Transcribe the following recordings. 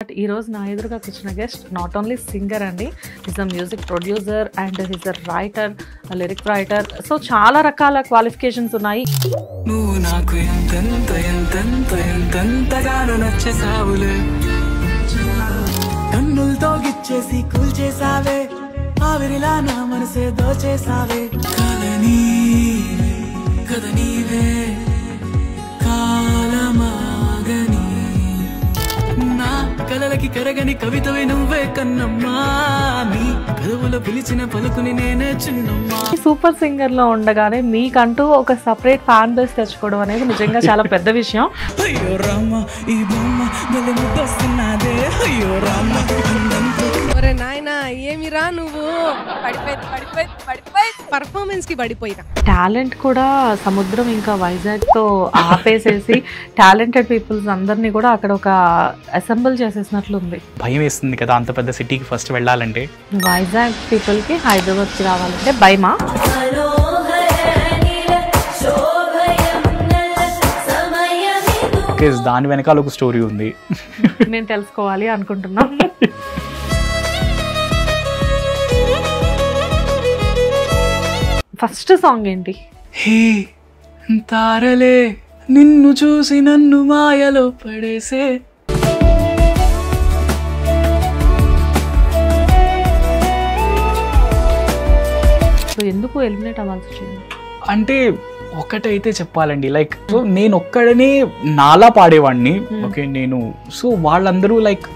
But ఈ రోజు నా ఎదురుగా కూర్చున్న గెస్ట్ నాట్ ఓన్లీ సింగర్ అండి, is a music producer and is a writer, lyric writer. So చాలా రకాల క్వాలిఫికేషన్స్ ఉన్నాయి. నువ్వు నాకు ఎంతగానో నచ్చేసావులే, కన్నులతో గిచ్చేసి కూల్చేసావే, ఆవిరిలా నా మనసే దోచేసావే. కథ నీవే కాలమాగని, నా కలలకి కరగని కవితవి నువ్వే కన్నమ్మా, నీ కదవులో పిలిచిన పలుకుని నేనే చిన్నమ్మా. సూపర్ సింగర్ లో ఉండగానే మీకంటూ ఒక సపరేట్ ఫ్యాన్ బేస్ తెచ్చుకోవడం అనేది నిజంగా చాలా పెద్ద విషయం. అయ్యో రామ్మ ఈ బొమ్మ గల ముద్దొస్తున్నదే, అయ్యో రామ్మ ఒరే నాయనా ఏమిరా నువ్వు, పడిపోయి పర్ఫార్మెన్స్ కి పడిపోయినా. టాలెంట్ కూడా సముద్రం ఇంకా వైజాగ్ తో ఆపేసేసి టాలెంటెడ్ పీపుల్స్ అందరినీ కూడా అక్కడ ఒక అసెంబుల్ చేసేసినట్లుంది. భయం వేస్తుంది కదా అంత పెద్ద సిటీకి ఫస్ట్ వెళ్ళాలంటే. వైజాగ్ పీపుల్ కి హైదరాబాద్ కి రావాలంటే భయమా? దాని వెనకాల ఒక స్టోరీ ఉంది, మేము తెలుసుకోవాలి అనుకుంటున్నాం. ఫస్ట్ సాంగ్ ఏంటి? హే తారలే నిన్ను చూసి నన్ను మాయలో పడేసే. సో ఎందుకు ఎలిమినేట్ అవ్వాల్సి వచ్చింది? అంటే ఒకటైతే చెప్పాలండి, లైక్ సో నేను ఒక్కడనే నాలా పాడేవాడిని. ఓకే నేను సో వాళ్ళందరూ లైక్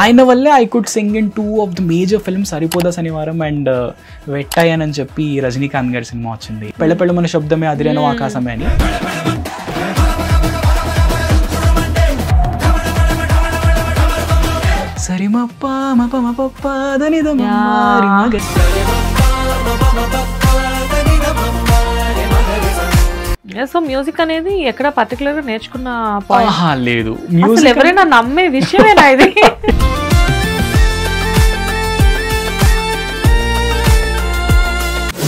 ఆయన వల్లే I could sing in 2 of the major films, Saripodhaa Sanivaaram and Vettaiyan అని చెప్పి రజనీకాంత్ గారి సినిమా వచ్చింది, పెళ్ళ పెళ్ళ మన శబ్దమే అదిరేనో ఆకాశమే అని. సరిమప్ప మప మపప్ప దనిద సో మ్యూజిక్ అనేది ఎక్కడ పర్టికులర్ గా నేర్చుకున్న లేదు, అసలు ఎవరైనా నమ్మే విషయమేనా ఇది?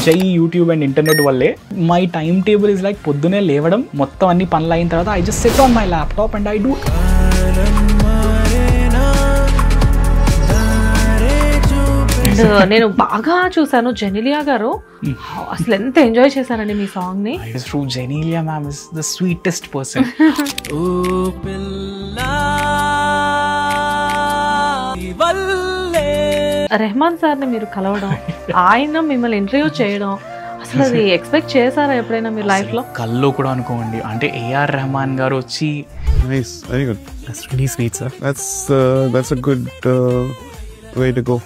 జై యూట్యూబ్ అండ్ ఇంటర్నెట్ వల్లే my time table is like పొద్దునే లేవడం, మొత్తం అన్ని పనులు అయిన తర్వాత I just sit on my laptop and I do. నేను బాగా చూసాను జెనిలియా గారు, అసలు ఎంత ఎంజాయ్ చేశారండి మీ సాంగ్ ని. Genelia ma'am is the sweetest person. ఓ పిల్లా రెహమాన్ సార్ ని మీరు కలవడం, ఆయన మిమ్మల్ని ఇంటర్వ్యూ చేయడం, అసలు అది ఎక్స్పెక్ట్ చేశారా ఎప్పుడైనా మీరు లైఫ్ లో? కల్లో కూడా అనుకోండి. అంటే ఏఆర్ రెహమాన్ గారు వచ్చి Nice, very good. that's really sweet sir. That's a good way to go.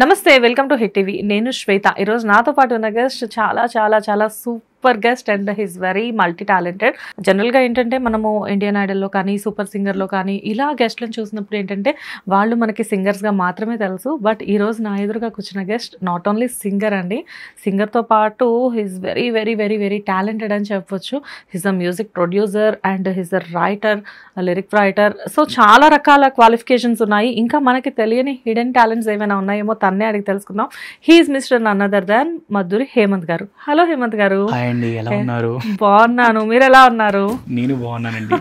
నమస్తే, వెల్కమ్ టు హిట్ టీవీ. నేను శ్వేత. ఈరోజు నాతో పాటు ఉన్న గెస్ట్ చాలా చాలా చాలా super guest and he's very multi talented. జనరల్గా ఏంటంటే మనము ఇండియన్ ఐడల్లో కానీ సూపర్ సింగర్లో కానీ ఇలా గెస్ట్లను చూసినప్పుడు ఏంటంటే వాళ్ళు మనకి సింగర్స్గా మాత్రమే తెలుసు. బట్ ఈరోజు నా ఎదురుగా కూర్చున్న గెస్ట్ నాట్ ఓన్లీ సింగర్ అండి, సింగర్తో పాటు he's very very very very talented అని చెప్పొచ్చు. He's a music producer and he's a writer, lyric writer. So చాలా రకాల క్వాలిఫికేషన్స్ ఉన్నాయి. ఇంకా మనకి తెలియని హిడెన్ టాలెంట్స్ ఏమైనా ఉన్నాయేమో తన్నే అడిగి తెలుసుకుందాం. He's mister none other than Madhuri Hemanth గారు. హలో హేమంత్ గారు. హాయ్ అండి, ఎలా ఉన్నారు? బాగున్నాను, మీరు ఎలా ఉన్నారు? నేను బాగున్నానండి.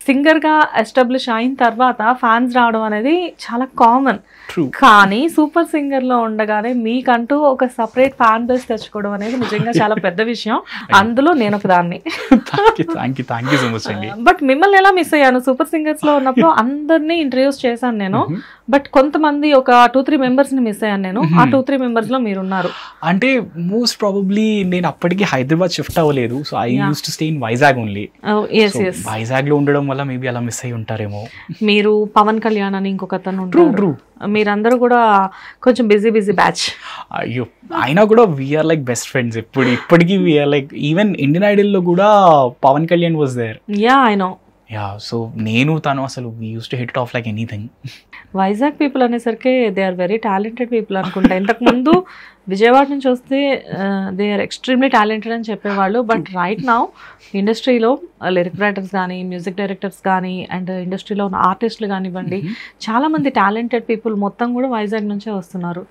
సింగర్ గా ఎస్టాబ్లిష్ అయిన తర్వాత ఫ్యాన్స్ రావడం అనేది చాలా కామన్. కానీ సూపర్ సింగర్ లో ఉండగానే మీకంటూ ఒక సపరేట్ ఫ్యాన్ బేస్ తెచ్చుకోవడం అనేది నిజంగా చాలా పెద్ద విషయం. అందులో నేను ఒక దాన్ని. థ్యాంక్ యూ సో మచ్ అండి. బట్ మిమ్మల్ని ఎలా మిస్ అయ్యాను? సూపర్ సింగర్స్ లో ఉన్నప్పుడు అందరినీ ఇంట్రడ్యూస్ చేశాను నేను, బట్ కొంతమంది ఒక 2-3 మెంబర్స్ ని మిస్ అయ్యాను నేను. ఆ 2-3 మెంబర్స్ లో మీరున్నారు. అంటే మోస్ట్ ప్రాబబ్లీ నేను అప్పటికి హైదరాబాద్ షిఫ్ట్ అవ్వలేదు. So I use to stay in Vizag only. Vizag లో ఉండడం వల్ల మేబీ అలా మిస్ అయ్యి ఉంటారేమో. మీరు పవన్ కళ్యాణ్ అని ఇంకొక అతను ఉంటారు, మీరందరూ కూడా కొంచెం బిజీ బ్యాచ్. అయ్యో, అయినా కూడా వీఆర్ లైక్ బెస్ట్ ఫ్రెండ్స్. ఇప్పటికీ we're like even Indian Idol లో కూడా Pawan Kalyan was there. Yeah I know. Yeah, so నేను తను అసలు we use to hit it off like anything. Vizag people అనేసరికి they are very talented people అనుకుంటా. ఇంతకుముందు విజయవాడ నుంచి వస్తే దే ఆర్ ఎక్స్ట్రీమ్లీ టాలెంటెడ్ అని చెప్పేవాళ్ళు. బట్ రైట్ నౌ ఇండస్ట్రీలో లిరిక్ రైటర్స్ కానీ, మ్యూజిక్ డైరెక్టర్స్ కానీ, అండ్ ఇండస్ట్రీలో ఉన్న ఆర్టిస్టులు కానివ్వండి, చాలామంది టాలెంటెడ్ పీపుల్ మొత్తం కూడా వైజాగ్ నుంచే వస్తున్నారు.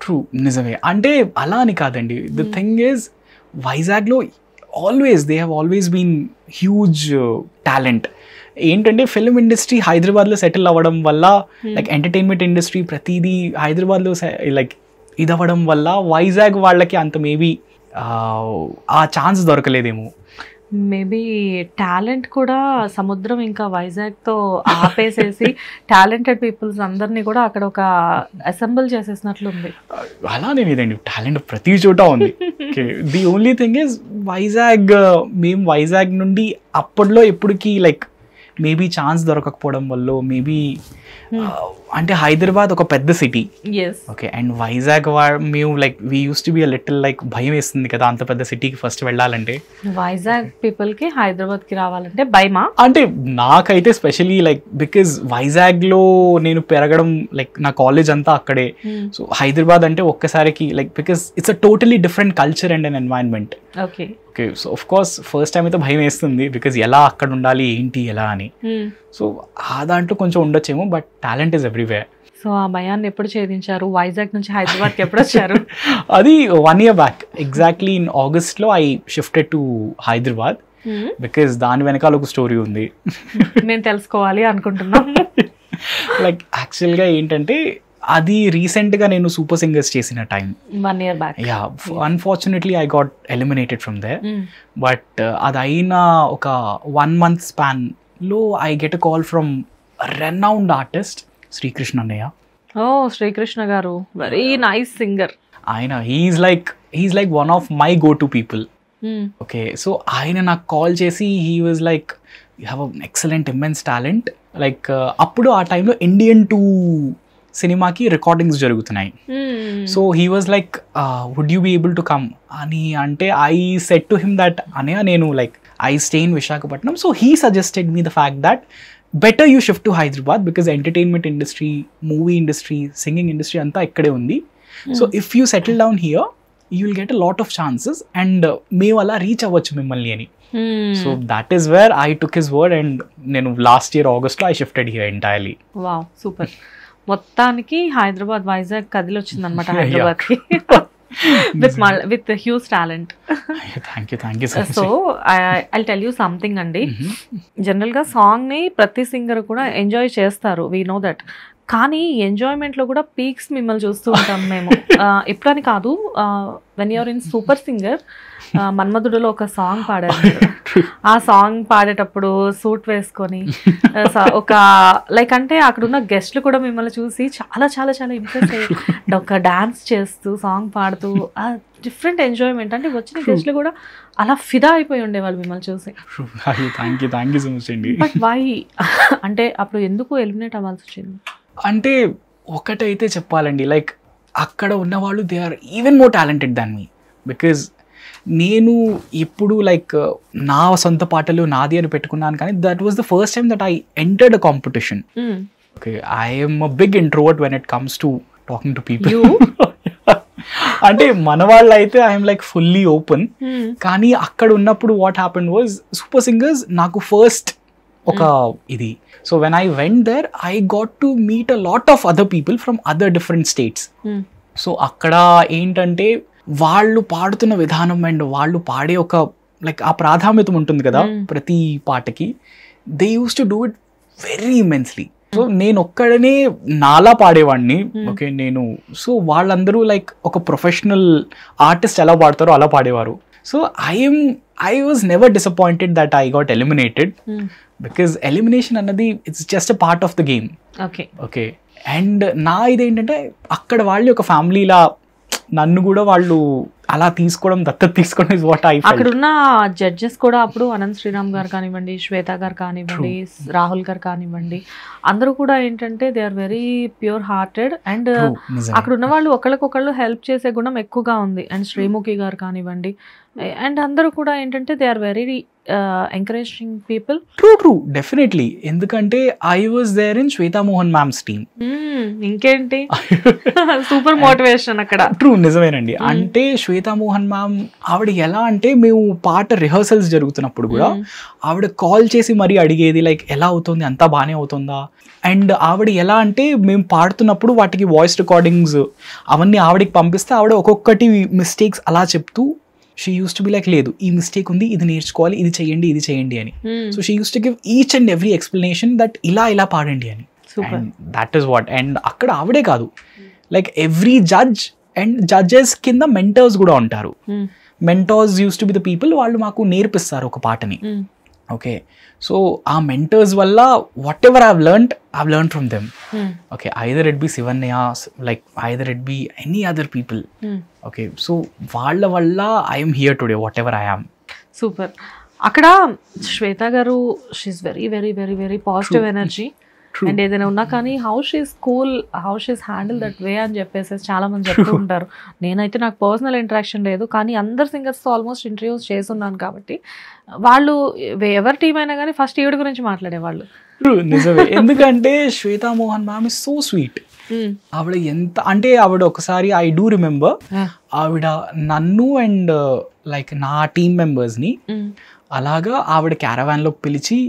ట్రూ, నిజమే. అంటే అలా అని కాదండి. ద థింగ్ ఈజ్ వైజాగ్లో always they have always been huge talent. ఏంటంటే ఫిల్మ్ ఇండస్ట్రీ హైదరాబాద్లో సెటిల్ అవ్వడం వల్ల, లైక్ ఎంటర్టైన్మెంట్ ఇండస్ట్రీ ప్రతిదీ హైదరాబాద్లో లైక్ ఇది అవ్వడం వల్ల వైజాగ్ వాళ్ళకి అంత మేబీ ఆ ఛాన్స్ దొరకలేదేమో. మేబీ టాలెంట్ కూడా సముద్రం ఇంకా వైజాగ్తో ఆపేసేసి టాలెంటెడ్ పీపుల్స్ అందరినీ కూడా అక్కడ ఒక అసెంబుల్ చేసేసినట్లుంది. అలానే లేదండి, టాలెంట్ ప్రతి చోట ఉంది. The only thing is Vizag, మేము వైజాగ్ నుండి అప్పట్లో ఎప్పటికీ లైక్ మేబీ ఛాన్స్ దొరకకపోవడం వల్ల, మేబీ అంటే హైదరాబాద్ ఒక పెద్ద సిటీ, ఓకే, అండ్ వైజాగ్ మేము like we use to be a little like భయం వేస్తుంది కదా అంత పెద్ద సిటీకి ఫస్ట్ వెళ్ళాలంటే. వైజాగ్ పీపుల్ కి హైదరాబాద్ కి రావాలంటే భయమా? అంటే నాకైతే స్పెషలీ లైక్ బికాజ్ వైజాగ్ లో నేను పెరగడం, లైక్ నా కాలేజ్ అంతా అక్కడే. సో హైదరాబాద్ అంటే ఒక్కసారికి like because it's a totally different culture and an environment. Okay, so of course first time అయితే భయం వేస్తుంది, బికాజ్ ఎలా అక్కడ ఉండాలి ఏంటి ఎలా అని. సో ఆ దాంట్లో కొంచెం ఉండొచ్చేమో, but talent is everywhere. So ఆ భయాన్ని ఎప్పుడు ఛేదించారు? వైజాగ్ నుంచి హైదరాబాద్కి ఎప్పుడు వచ్చారు? అది 1 year బ్యాక్, ఎగ్జాక్ట్లీ ఇన్ ఆగస్ట్లో I shifted to Hyderabad. Because దాని వెనకాల ఒక స్టోరీ ఉంది, మేము తెలుసుకోవాలి అనుకుంటున్నాం. లైక్ యాక్చువల్గా ఏంటంటే అది రీసెంట్గా నేను సూపర్ సింగర్స్ చేసిన time, 1 year back. Yeah, unfortunately I got eliminated from there. But అది అయిన ఒక 1 month స్పాన్లో I get a call from renowned artist Srikrishna అన్నయ్య. ఓ, శ్రీకృష్ణ గారు వెరీ నైస్ సింగర్. ఆయన he's like one of my go to people. Okay, so ఆయన నాకు call చేసి he was like you have an excellent immense talent. Like అప్పుడు ఆ టైంలో Indian 2 సినిమాకి రికార్డింగ్స్ జరుగుతున్నాయి. So he was like would you be able to come అని అంటే, I said to him that అన్నయ్య నేను like I stay in Visakhapatnam. So he suggested me the fact that better you shift to Hyderabad because entertainment industry, movie industry, singing industry anta ikkade undi. So if you settle down here you will get a lot of chances and మేము అలా reach అవ్వచ్చు మిమ్మల్ని అని. So that is where I took his word and నేను last year ఆగస్ట్లో I shifted here entirely. Wow, super. మొత్తానికి హైదరాబాద్ వైజాగ్ కదిలి వచ్చింది అనమాట హైదరాబాద్కి with huge talent. Thank you so much. So I'll tell you something అండి. జనరల్ గా సాంగ్ ని ప్రతి సింగర్ కూడా ఎంజాయ్ చేస్తారు, we know that. కానీ ఎంజాయ్మెంట్ లో కూడా పీక్స్ మిమ్మల్ని చూస్తూ ఉంటాం మేము. ఎప్పుడని కాదు, when you're in super singer మన్మధుడులో ఒక సాంగ్ పాడారు. ఆ సాంగ్ పాడేటప్పుడు సూట్ వేసుకొని ఒక లైక్ అంటే అక్కడ ఉన్న గెస్ట్లు కూడా మిమ్మల్ని చూసి చాలా చాలా చాలా ఇంప్రెస్ అయ్యి ఒక డాన్స్ చేస్తూ సాంగ్ పాడుతూ డిఫరెంట్ ఎంజాయ్మెంట్. అంటే వచ్చిన గెస్ట్లు కూడా అలా ఫిదా అయిపోయి ఉండేవాళ్ళు మిమ్మల్ని చూసి. థ్యాంక్ యూ సో మచ్ అండి. బట్ వై అంటే అప్పుడు ఎందుకు ఎలిమినేట్ అవ్వాల్సి వచ్చింది? అంటే ఒకటైతే చెప్పాలండి, లైక్ అక్కడ ఉన్నవాళ్ళు they are even more talented than me. Because నేను ఇప్పుడు లైక్ నా సొంత పాటలు నాది అని పెట్టుకున్నాను, కానీ that was the first time that I entered a competition. Okay, I'm a big introvert when it comes to talking to people. అంటే మన వాళ్ళు అయితే ఐఎమ్ లైక్ ఫుల్లీ ఓపెన్. కానీ అక్కడ ఉన్నప్పుడు what happened was super singers నాకు first ఒక ఇది. So when I went there I got to meet a lot of other people from other different states. So అక్కడ ఏంటంటే వాళ్ళు పాడుతున్న విధానం అండ్ వాళ్ళు పాడే ఒక లైక్ ఆ ప్రాధాన్యత ఉంటుంది కదా ప్రతి పాటకి, they use to do it very immensely. So నేను ఒక్కడనే నాలా పాడేవాడిని. ఓకే, నేను సో వాళ్ళందరూ లైక్ ఒక ప్రొఫెషనల్ ఆర్టిస్ట్ ఎలా పాడతారో అలా పాడేవారు. So I was never disappointed that I got eliminated because elimination అన్నది it's just a part of the game. Okay. And నా ఇదేంటంటే అక్కడ వాళ్ళు ఒక ఫ్యామిలీలా నన్ను కూడా వాళ్ళు అలా తీసుకోవడం, దత్తత తీసుకోవడం ఇస్ వాట్ ఐ ఫెల్ట్. అక్కడ ఉన్న జడ్జెస్ కూడా అప్పుడు అనంత్ శ్రీరామ్ గారు కానివ్వండి, శ్వేత గారు కానివ్వండి, రాహుల్ గారు కానివ్వండి, అందరూ కూడా ఏంటంటే they are very pure hearted and అక్కడ ఉన్న వాళ్ళు ఒకళ్ళకొకళ్ళు హెల్ప్ చేసే గుణం ఎక్కువగా ఉంది. అండ్ శ్రీముఖి గారు కానివ్వండి, అండ్ అందరూ కూడా ఏంటంటే they are very encouraging people. True definitely. ఎందుకంటే I was there in Shweta Mohan ma'am's team. ఇంకేంటి సూపర్ మోటివేషన్ అక్కడ. ట్రూ, నిజమేనండి. అంటే శ్వేతా మోహన్ మ్యామ్ ఆవిడ ఎలా అంటే మేము పాట రిహర్సల్స్ జరుగుతున్నప్పుడు కూడా ఆవిడ కాల్ చేసి మరీ అడిగేది లైక్ ఎలా అవుతుంది, అంతా బాగానే అవుతుందా. అండ్ ఆవిడ ఎలా అంటే మేము పాడుతున్నప్పుడు వాటికి వాయిస్ రికార్డింగ్స్ అవన్నీ ఆవిడకి పంపిస్తే ఆవిడ ఒక్కొక్కటి మిస్టేక్స్ అలా చెప్తూ she use to be like లేదు ఈ మిస్టేక్ ఉంది, ఇది నేర్చుకోవాలి, ఇది చేయండి అని. So she use to give each and every explanation that ఇలా పాడండి అని. And that is what. And అక్కడ ఆవిడే కాదు, like every judge and judges కింద మెంటర్స్ కూడా ఉంటారు. Mentors use to be the people, వాళ్ళు మాకు నేర్పిస్తారు ఒక పాటని. ఓకే, సో ఆ మెంటర్స్ వల్ల what ever I've learn from them. Okay, either it be Shivanya, like either it be any other people. Okay, so వాళ్ళ వల్ల I'm here today what ever I am. Super. అక్కడ శ్వేత గారు she's very very very very positive energy. And ఏదైనా ఉన్నా కానీ how she's cool, how she's handle that way అని చెప్పేసి చాలా మంది చెప్తూ ఉంటారు. నేనైతే నాకు పర్సనల్ ఇంటరాక్షన్ లేదు, కానీ అందరు సింగర్స్తో ఆల్మోస్ట్ ఇంటర్వ్యూస్ చేస్తున్నాను కాబట్టి వాళ్ళు ఎవరి టీం అయినా కానీ ఫస్ట్ ఈవిడ గురించి మాట్లాడేవాళ్ళు. నిజమే, ఎందుకంటే Shweta Mohan ma'am is so sweet. ఆవిడ ఎంత అంటే ఆవిడ ఒకసారి ఐ డూ రిమెంబర్ ఆవిడ నన్ను అండ్ లైక్ నా టీమ్ మెంబర్స్ని అలాగా ఆవిడ క్యారవాన్లోకి పిలిచి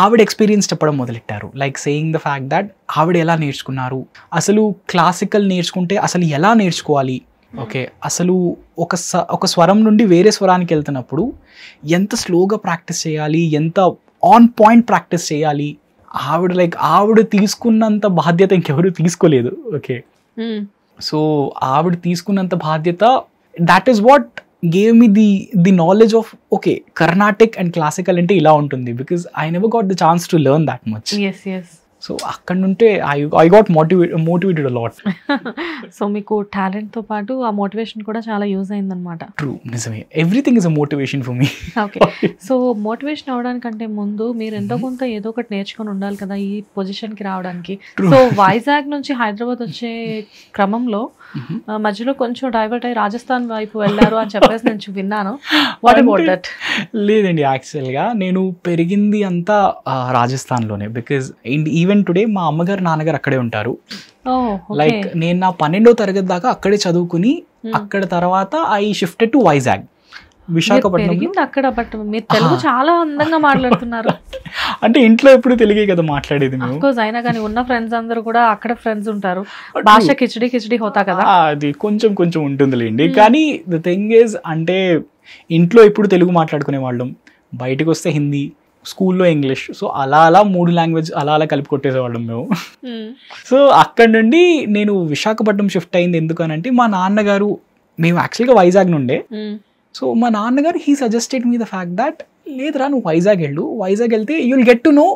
ఆవిడ ఎక్స్పీరియన్స్ చెప్పడం మొదలెట్టారు. Like saying the fact that ఆవిడ ఎలా నేర్చుకున్నారు, అసలు క్లాసికల్ నేర్చుకుంటే అసలు ఎలా నేర్చుకోవాలి. ఓకే, అసలు ఒక స్వరం నుండి వేరే స్వరానికి వెళ్తున్నప్పుడు ఎంత స్లోగా ప్రాక్టీస్ చేయాలి, ఎంత ఆన్ పాయింట్ ప్రాక్టీస్ చేయాలి. ఆవిడ తీసుకున్నంత బాధ్యత ఇంకెవరు తీసుకోలేదు. ఓకే, సో ఆవిడ తీసుకున్నంత బాధ్యత, that is what gave me the knowledge of okay Carnatic and classical ante ila untundi, because I never got the chance to learn that much. Yes. So అక్కడ నుంటే I got motivated a lot. So మీకు talent తో పాటు ఆ motivation కూడా చాలా use అయిందనమాట. True, నిజమే. Everything is a motivation for me. Okay, so motivation అవడానికంటే ముందు మీరు ఎంతో కొంత ఏదో ఒకటి నేర్చుకొని ఉండాలి కదా ఈ పొజిషన్ కి రావడానికి. సో వైజాగ్ నుంచి హైదరాబాద్ వచ్చే క్రమంలో మధ్యలో కొంచెం డైవర్ట్ అయ్యి రాజస్థాన్ వైపు వెళ్ళారు అని చెప్పేసి నేను విన్నాను. What about that? లేదండి, యాక్చువల్గా నేను పెరిగింది అంతా రాజస్థాన్లోనే. బికాజ్ ఈవెన్ టుడే మా అమ్మగారు నాన్నగారు అక్కడే ఉంటారు. లైక్ నేను నా 12వ తరగతి దాకా అక్కడే చదువుకుని అక్కడ తర్వాత I shifted to Vizag, Visakhapatnam. అక్కడ బట్ మీరు తెలుగు చాలా అందంగా మాట్లాడుతున్నారు. అంటే ఇంట్లో ఎప్పుడు తెలుగే కదా మాట్లాడేది మేము. అయినా కానీ ఉన్న ఫ్రెండ్స్ అందరూ కూడా అక్కడ ఫ్రెండ్స్ ఉంటారు, భాష కిచడి హోతా కదా. అది కొంచెం ఉంటుందిలేండి. కానీ ద థింగ్ ఈజ్ అంటే ఇంట్లో ఎప్పుడు తెలుగు మాట్లాడుకునే వాళ్ళం, బయటకు వస్తే హిందీ, స్కూల్లో ఇంగ్లీష్. సో అలా 3 లాంగ్వేజ్ అలా కలిపి కొట్టేసేవాళ్ళం మేము. సో అక్కడ నుండి నేను విశాఖపట్నం షిఫ్ట్ అయింది ఎందుకనంటే మా నాన్నగారు, మేము యాక్చువల్గా వైజాగ్ నుండే. సో మా నాన్నగారు he suggested me the fact that లేదురా నువ్వు వైజాగ్ వెళ్తే you will get to no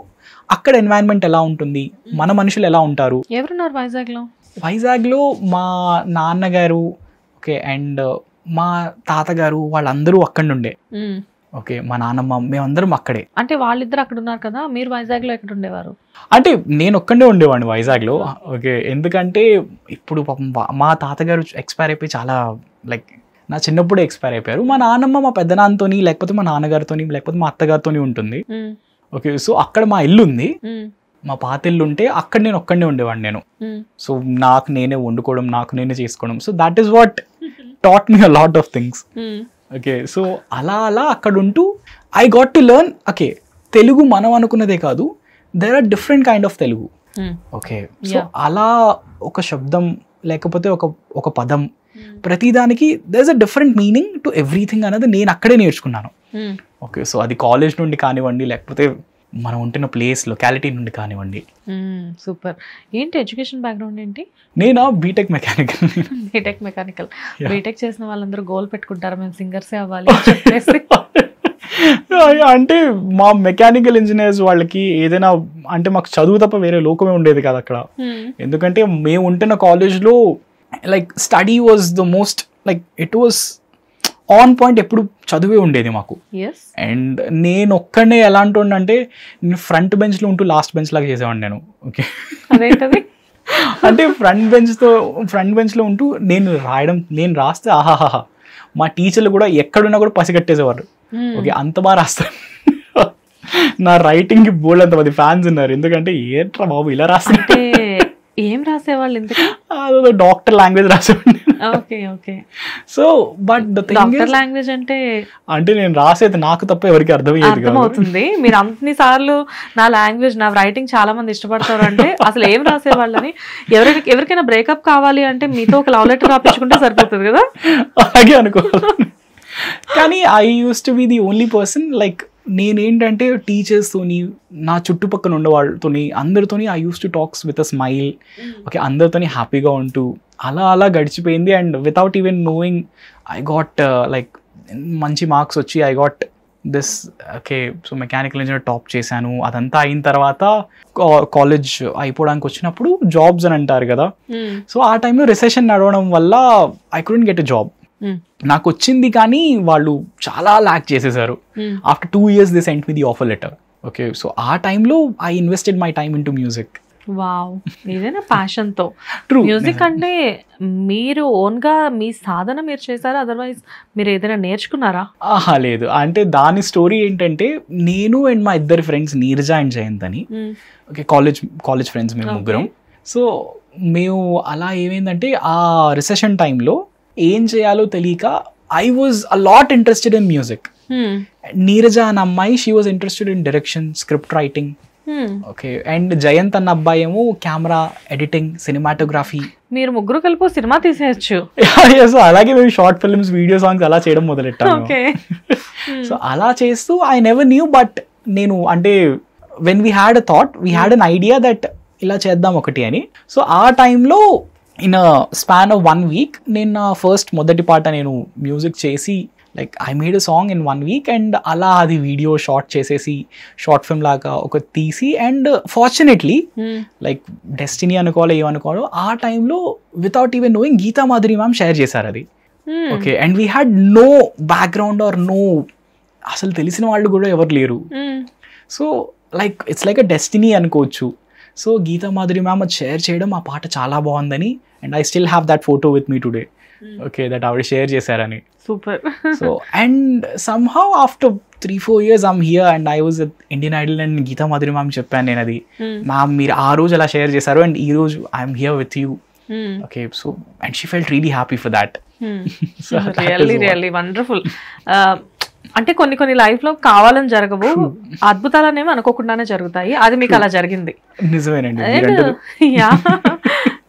అక్కడ ఎన్వైరన్మెంట్ ఎలా ఉంటుంది, మన మనుషులు ఎలా ఉంటారు. ఎవరున్నారు వైజాగ్లో మా నాన్నగారు, ఓకే, అండ్ మా తాతగారు వాళ్ళందరూ అక్కడ నుండే. ఓకే, మా నాన్నమ్మ, మేమందరం అక్కడే. అంటే వాళ్ళిద్దరు అక్కడ ఉన్నారు కదా, మీరు వైజాగ్లో ఎక్కడ ఉండేవారు? అంటే నేను ఒక్కడే ఉండేవాడిని వైజాగ్లో. ఓకే, ఎందుకంటే ఇప్పుడు మా తాతగారు ఎక్స్పైర్ అయిపోయి చాలా లైక్ నా చిన్నప్పుడే ఎక్స్పైర్ అయిపోయారు. మా నాన్నమ్మ మా పెద్దనాన్నతోని, లేకపోతే మా నాన్నగారితోని, లేకపోతే మా అత్తగారితోని ఉంటుంది. ఓకే, సో అక్కడ మా ఇల్లు ఉంది, మా పాత ఇల్లు ఉంటే అక్కడ నేను ఒక్కడే ఉండేవాడిని నేను. సో నాకు నేనే వండుకోవడం, నాకు నేనే చేసుకోవడం. So that is what taught me a lot of things. Okay, so అలా అక్కడ ఉంటూ I got to learn. Okay, Telugu మనం అనుకున్నదే కాదు, there are different kind of Telugu. Okay, so అలా ఒక శబ్దం లేకపోతే ఒక పదం, ప్రతిదానికి there is a different meaning to everything అనేది నేను అక్కడే నేర్చుకున్నాను. ఓకే, సో అది కాలేజ్ నుండి కానివ్వండి, లేకపోతే మనం ఉంటున్న ప్లేస్ లొకాలిటీ నుండి కానివ్వండి. సూపర్. ఏంటి ఎడ్యుకేషన్ బ్యాక్గ్రౌండ్ ఏంటి? నేను బీటెక్ మెకానికల్. బీటెక్ చేసిన వాళ్ళందరూ గోల్ పెట్టుకుంటారు మేము సింగర్సే అవ్వాలి చెప్పేసి. అంటే మా మెకానికల్ ఇంజనీర్స్ వాళ్ళకి ఏదైనా అంటే మాకు చదువు తప్ప వేరే లోకమే ఉండేది కదా అక్కడ. ఎందుకంటే మేము ఉంటున్న కాలేజ్లో like study was the most like it was on point, ఎప్పుడు చదువే ఉండేది మాకు. అండ్ నేను ఒక్కడే ఎలాంటి అంటే నేను ఫ్రంట్ బెంచ్లో ఉంటూ లాస్ట్ బెంచ్ లాగా చేసేవాడిని నేను. ఓకే, అంటే ఫ్రంట్ బెంచ్లో ఉంటూ నేను రాస్తే ఆహాహా మా టీచర్లు కూడా ఎక్కడున్నా కూడా పసిగట్టేసేవారు. ఓకే, అంత బాగా రాస్తాను. నా రైటింగ్కి బోల్డ్ అంత మంది ఫ్యాన్స్ ఉన్నారు. ఎందుకంటే ఏంట్రా బాబు ఇలా రాస్తే ఏం రాసేవాళ్ళు ఇంతకీ? అదో డాక్టర్ లాంగ్వేజ్ రాసేవాడిని. Okay okay. So but the thing doctor language అంటే నేను రాసేది నాకు తప్ప ఎవరికి అర్థమయ్యేది కాదు. అర్థమవుతుంది. మీరు అన్ని సార్లు నా లాంగ్వేజ్ నా రైటింగ్ చాలా మంది ఇష్టపడతారు అంటే అసలు ఏం రాసేవాళ్ళని. ఎవరికైనా బ్రేకప్ కావాలి అంటే మీతో ఒక లవ్ లెటర్ రాపించుకుంటే సరిపోతుంది కదా. అలాగే అనుకోవాలి. కానీ I use to be the only person like నేనేంటంటే టీచర్స్తోని నా చుట్టుపక్కల ఉన్న వాళ్ళతోని అందరితోని I use to talks with a smile. Okay, అందరితోని హ్యాపీగా ఉంటూ అలా గడిచిపోయింది. And without even knowing I got like మంచి మార్క్స్ వచ్చి I got this. Okay, so mechanical engineer top చేశాను. అదంతా అయిన తర్వాత కాలేజ్ అయిపోవడానికి వచ్చినప్పుడు జాబ్స్ అని అంటారు కదా. సో ఆ టైంలో రిసెషన్ నడవడం వల్ల I couldn't get a job. నాకు వచ్చింది కానీ వాళ్ళు చాలా ల్యాక్ చేసేసారు. After 2 years they sent me the offer letter. Okay, so ఆ టైంలో I invested my time in to music. Wow, ఏదైనా ప్యాషన్ తో. True. మ్యూజిక్ అంటే మీరు ఓన్ గా మీ సాధన మీరు చేశారా, అదర్వైజ్ మీరు ఏదైనా నేర్చుకున్నారా? లేదు, అంటే దాని స్టోరీ ఏంటంటే నేను అండ్ మా ఇద్దరు ఫ్రెండ్స్ నీరజ అండ్ జయంత్ అని, ఓకే, కాలేజ్ ఫ్రెండ్స్ మేము ముగ్గురం. సో మేము అలా ఏమైందంటే ఆ రిసెషన్ టైంలో ఏం చేయాలో తెలియక I was a lot interested in music. Neeraja అన్న అమ్మాయి she was interested in direction, script writing. Okay, and Jayant అన్న అబ్బాయి ఏమో కెమెరా, ఎడిటింగ్, సినిమాటోగ్రఫీ. మీరు ముగ్గురు కలిపి సినిమా తీసేయచ్చు. అలాగే మేము షార్ట్ ఫిల్మ్స్, వీడియో సాంగ్స్ అలా చేయడం మొదలెట్టాము. సో అలా చేస్తూ ఐ నెవర్ న్యూ, బట్ నేను అంటే when we had a thought, we had an idea that ఇలా చేద్దాం ఒకటి అని. సో ఆ టైంలో in a span of 1 week నేను నా మొదటి పాట నేను మ్యూజిక్ చేసి like I made a song in 1 week. And అలా అది వీడియో షార్ట్ చేసేసి షార్ట్ ఫిల్మ్ లాగా ఒక తీసి, అండ్ ఫార్చునేట్లీ లైక్ డెస్టినీ అనుకోవాలో ఏమనుకోవాలో ఆ టైంలో without even knowing Geetha Madhuri ma'am share చేశారు అది. Okay, and we had no background or no, అసలు తెలిసిన వాళ్ళు కూడా ఎవరు లేరు. So like it's like a destiny అనుకోవచ్చు. సో గీతా మాధురి మ్యామ్ అది షేర్ చేయడం, ఆ పాట చాలా బాగుందని, and I still have that photo with me today. Okay, that ఆవిడ షేర్ చేశారని. Super. So and somehow after 3-4 years I'm here and I was Indian Idol and Geetha Madhuri ma'am చెప్పాను నేను అది, మ్యామ్ మీరు ఆ రోజు అలా షేర్ చేశారు అండ్ ఈ రోజు I'm here with you. Okay, so and she felt really happy for that. Really wonderful. అంటే కొన్ని లైఫ్ లో కావాలని జరగవు, అద్భుతాలు అనేవి అనుకోకుండానే జరుగుతాయి. అది మీకు అలా జరిగింది. నిజమేనండి.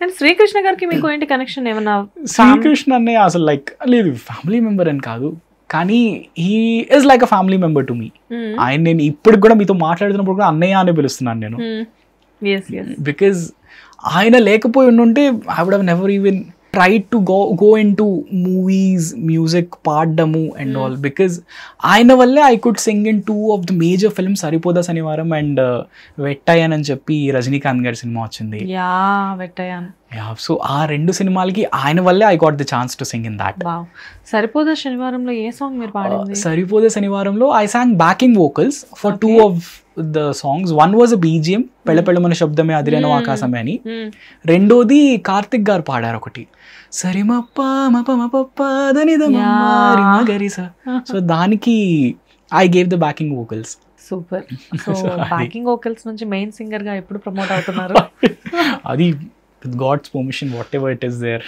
అండ్ శ్రీకృష్ణ గారికి మీకు ఏంటి కనెక్షన్? ఏమన్నా? శ్రీకృష్ణ అనే అసలు లైక్ లేదు, ఫ్యామిలీ మెంబర్ అని కాదు, కానీ he is like a family member to me. ఆయన నేను ఇప్పటికి కూడా మీతో మాట్లాడుతున్నప్పుడు కూడా అన్నయ్య అనే పిలుస్తున్నాను నేను. బికాజ్ ఆయన లేకపోయి ఉండుంటే I would have never even tried to go into movies, music, పాడడము and all, because ఆయన వల్లే I could sing in 2 of the major films, Saripodhaa Sanivaaram and వెట్టయ్యన్ అని చెప్పి రజనీకాంత్ గారి సినిమా వచ్చింది. సో ఆ 2 సినిమాలకి ఆయన వల్లే I got the chance to sing in that. Saripodhaa శనివారంలో ఏ సాంగ్ మీరు పాడింది? సరిపోదా శనివారంలో I sang backing vocals for 2 of the songs. One was a BGM, పెళ్ళ పెళ్ళ మన శబ్దమే అదిరేనో ఆకాశమే అని. రెండోది కార్తిక్ గారు పాడారు ఒకటి, సరిమప్ప మప మపప్ప దని. సో దానికి I gave the backing vocals. Super. So backing vocals నుంచి మెయిన్ సింగర్ గా ఎప్పుడు ప్రమోట్ అవుతున్నారు? అది with God's permission, whatever it is there.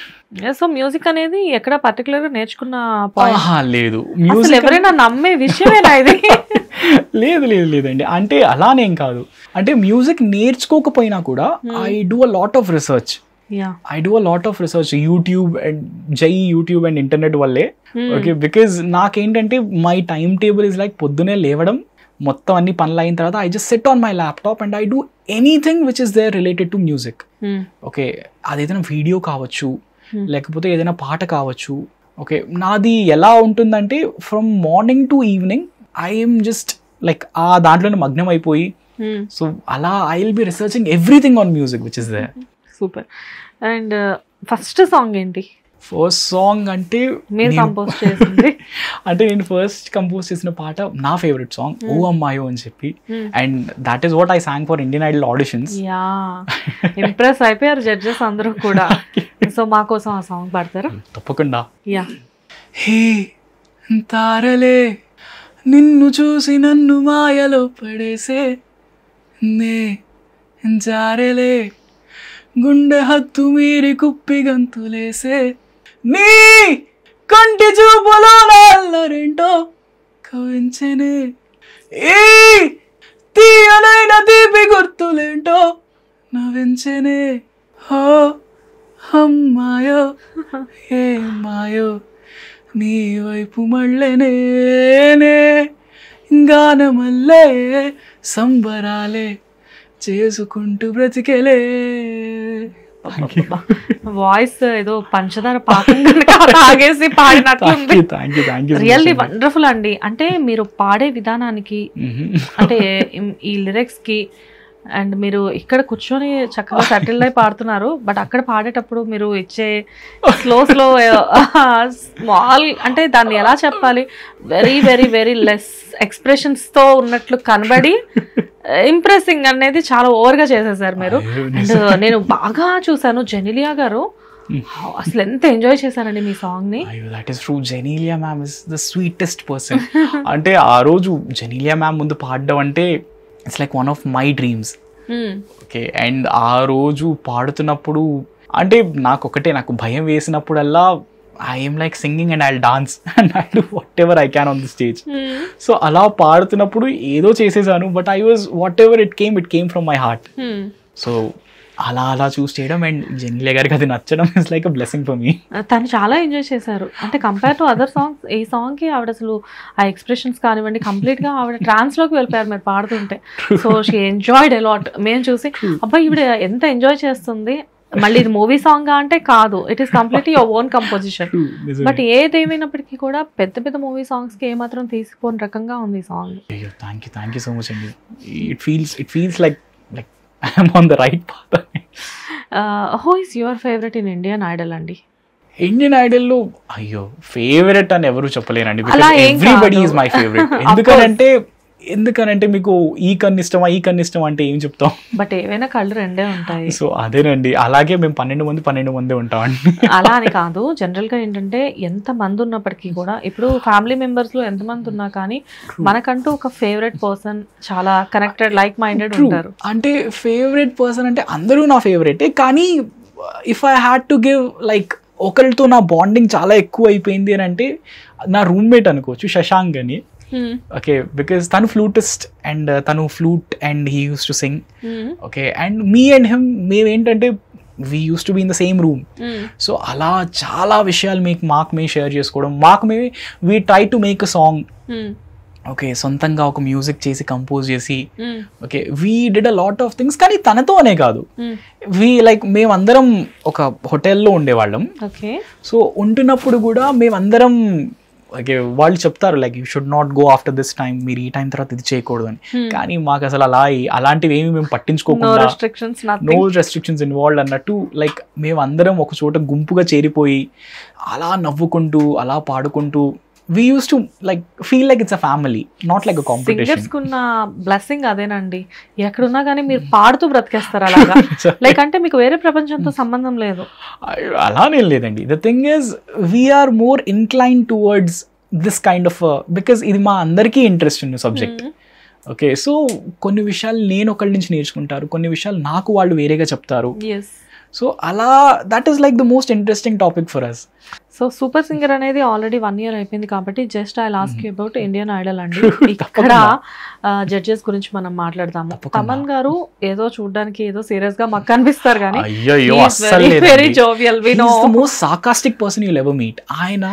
So music అనేది ఎక్కడ పర్టికులర్ గా నేర్చుకున్న లేదు, మ్యూజిక్ ఎవరైనా నమ్మే విషయమేనా ఇది? లేదండి, అంటే అలానేం కాదు. అంటే మ్యూజిక్ నేర్చుకోకపోయినా కూడా I do a lot of research. YouTube and internet వల్లే. ఓకే, బికాజ్ నాకేంటంటే my time table is like పొద్దునే లేవడం, మొత్తం అన్ని పనులు అయిన తర్వాత I just sit on my laptop and I do anything which is there related to music. Okay, అదేదైనా వీడియో కావచ్చు, లేకపోతే ఏదైనా పాట కావచ్చు. ఓకే, నాది ఎలా ఉంటుందంటే from morning to evening I'm just like ఆ దాంట్లోనే మగ్నం అయిపోయి, సో అలా I will be researching everything on music which is there. Super. And first song ఏంటి? ఫస్ట్ సాంగ్ అంటే మీరు కంపోజ్ చేసింది? అంటే నేను ఫస్ట్ కంపోజ్ చేసిన పాట నా ఫేవరెట్ సాంగ్ ఓ అమ్మాయో అని చెప్పి, and that is what I song for Indian Idol auditions. Impress అయిపోయారు జడ్జెస్ అందరూ కూడా. సో మా కోసం ఆ సాంగ్ పాడతారా? తప్పకుండా. హే తారలే నిన్ను చూసి నన్ను మాయలో పడేసే నే జారలే గుండె హత్తు మీరి కుప్పి గంతులేసే నీ కంటి చూపులో నల్లరేంటో కవించనే ఈ తీయనైన తీపి గుర్తులేంటో నవ్వించనే హో అమ్మాయో ఏ మాయో నీ వైపు మళ్ళనే గానమల్లే సంబరాలే చేసుకుంటూ బ్రతికెలే. వాయిస్ ఏదో పంచదార పాకం తాగేసి పాడినట్లుంది. రియల్లీ వండర్ఫుల్ అండి. అంటే మీరు పాడే విధానానికి, అంటే ఈ లిరిక్స్ కి, అండ్ మీరు ఇక్కడ కూర్చొని చక్కగా సెటిల్ అయి పాడుతున్నారు, బట్ అక్కడ పాడేటప్పుడు మీరు ఇచ్చే స్లో స్మాల్, అంటే దాన్ని ఎలా చెప్పాలి, very very very less expressions తో ఉన్నట్లు కనబడి ఇంప్రెసింగ్ అనేది చాలా ఓవర్ గా చేసేసారు మీరు. అండ్ నేను బాగా చూసాను జెనిలియా గారు, అసలు ఎంత ఎంజాయ్ చేశారండి మీ సాంగ్ ని. That is true. Genelia ma'am is the sweetest person. అంటే ఆ రోజు జెనిలియా మ్యామ్ ముందు పాడడం అంటే it's like one of my dreams. Okay, and ఆ రోజు పాడుతున్నప్పుడు అంటే నాకు భయం వేసినప్పుడల్లా I'm like singing and I dance and I do what ever I can on the stage. So అలా పాడుతున్నప్పుడు ఏదో చేసేసాను, but I was what ever it came from my heart. So అలా చూస్ చేయడం అండ్ జెనిలియా గారికి అది నచ్చడం is like a blessing for మీ. తను చాలా ఎంజాయ్ చేశారు. అంటే కంపేర్ టు అదర్ సాంగ్స్, ఈ సాంగ్ కి ఆవిడ అసలు ఆ ఎక్స్ప్రెషన్స్ కానివ్వండి కంప్లీట్ గా ఆవిడ ట్రాన్స్ లోకి వెళ్ళిపోయారు మీరు పాడుతుంటే. So she enjoyed a lot. మేము చూసి అబ్బాయి ఈవిడ ఎంత ఎంజాయ్ చేస్తుంది, మళ్ళీ ఇది మూవీ సాంగ్ అంటే కాదు, it is completely your own composition. But ఏదేమైనప్పటికీ కూడా పెద్ద పెద్ద మూవీ సాంగ్స్ కి ఏమాత్రం తీసిపోని రకంగా ఉంది ఈ song. Thank you so much అండి. It feels like I'm on the right path. Who is your favorite in Indian Idol అండి? ఇండియన్ ఐడల్ లో అయ్యో ఫేవరెట్ అని ఎవరు చెప్పలేనండి, because everybody is my favourite. ఎందుకనంటే మీకు ఈ కన్ను ఇష్టమా అంటే ఏం చెప్తాం, బట్ ఏవైనా కళ్ళు రెండే ఉంటాయి. సో అదేనండి, అలాగే మేము 12 మంది ఉంటామండి. అలా అని కాదు, జనరల్ గా ఏంటంటే ఎంత మంది ఉన్నప్పటికీ కూడా, ఇప్పుడు ఫ్యామిలీ మెంబర్స్ లో ఎంత మంది ఉన్నా కానీ మనకంటూ ఒక ఫేవరెట్ పర్సన్, చాలా కనెక్టెడ్ లైక్ మైండెడ్ ఉంటారు. అంటే ఫేవరెట్ పర్సన్ అంటే అందరూ నా ఫేవరెటే, కానీ if I had to give like ఒకరితో నా బాండింగ్ చాలా ఎక్కువ అయిపోయింది అని అంటే నా రూమ్మేట్ అనుకోవచ్చు, శశాంక్ అని. ఓకే, బికాస్ తను ఫ్లూటిస్ట్ అండ్ తను flute and he use to sing. Okay, and me and him మేమేంటంటే we use to be in the same room. So అలా చాలా విషయాలు మాకు మేము షేర్ చేసుకోవడం, we try to make a song. Okay, సొంతంగా ఒక మ్యూజిక్ చేసి కంపోజ్ చేసి, okay we did a lot of things. కానీ తనతో అనే కాదు, మేమందరం ఒక హోటల్లో ఉండేవాళ్ళం. సో ఉంటున్నప్పుడు కూడా మేమందరం ఓకే వాళ్ళు చెప్తారు like you should not go after this time, మీరు ఈ టైం తర్వాత ఇది చేయకూడదు అని. కానీ మాకు అసలు అలాంటివి ఏమి మేము పట్టించుకోకుండా, నో రెస్ట్రిక్షన్స్ ఇన్వాల్వ్డ్ అన్నట్టు లైక్ మేమందరం ఒక చోట గుంపుగా చేరిపోయి అలా నవ్వుకుంటూ అలా పాడుకుంటూ we used to like feel like it's a family, not like a competition. Singers కున్న బ్లెస్సింగ్ అదేనండి, ఎక్కడున్నా కానీ మీరు పాడుతూ బ్రతికేస్తారు అలాగా. లైక్ అంటే మీకు వేరే ప్రపంచంతో సంబంధం లేదు. అలానే లేదండి. The thing is we're more incline towards this kind of, because ఇది మా అందరికీ ఇంట్రెస్ట్ ఉన్న సబ్జెక్ట్. ఓకే, సో కొన్ని విషయాలు నేను ఒకళ్ళ నుంచి నేర్చుకుంటారు, కొన్ని విషయాలు నాకు వాళ్ళు వేరేగా చెప్తారు. సో అలా that is like the most interesting topic for us. So super singer అనేది ఆల్రెడీ 1 year అయిపోయింది కాబట్టి just I ask you about Indian Idol అండి. ఇక్కడ జడ్జెస్ గురించి మనం మాట్లాడదాము. తమన్ గారు ఏదో చూడడానికి ఏదో సీరియస్ గా మాకు కనిపిస్తారు కానీ very jovial, we know the most sarcastic person you will ever meet. ఆయన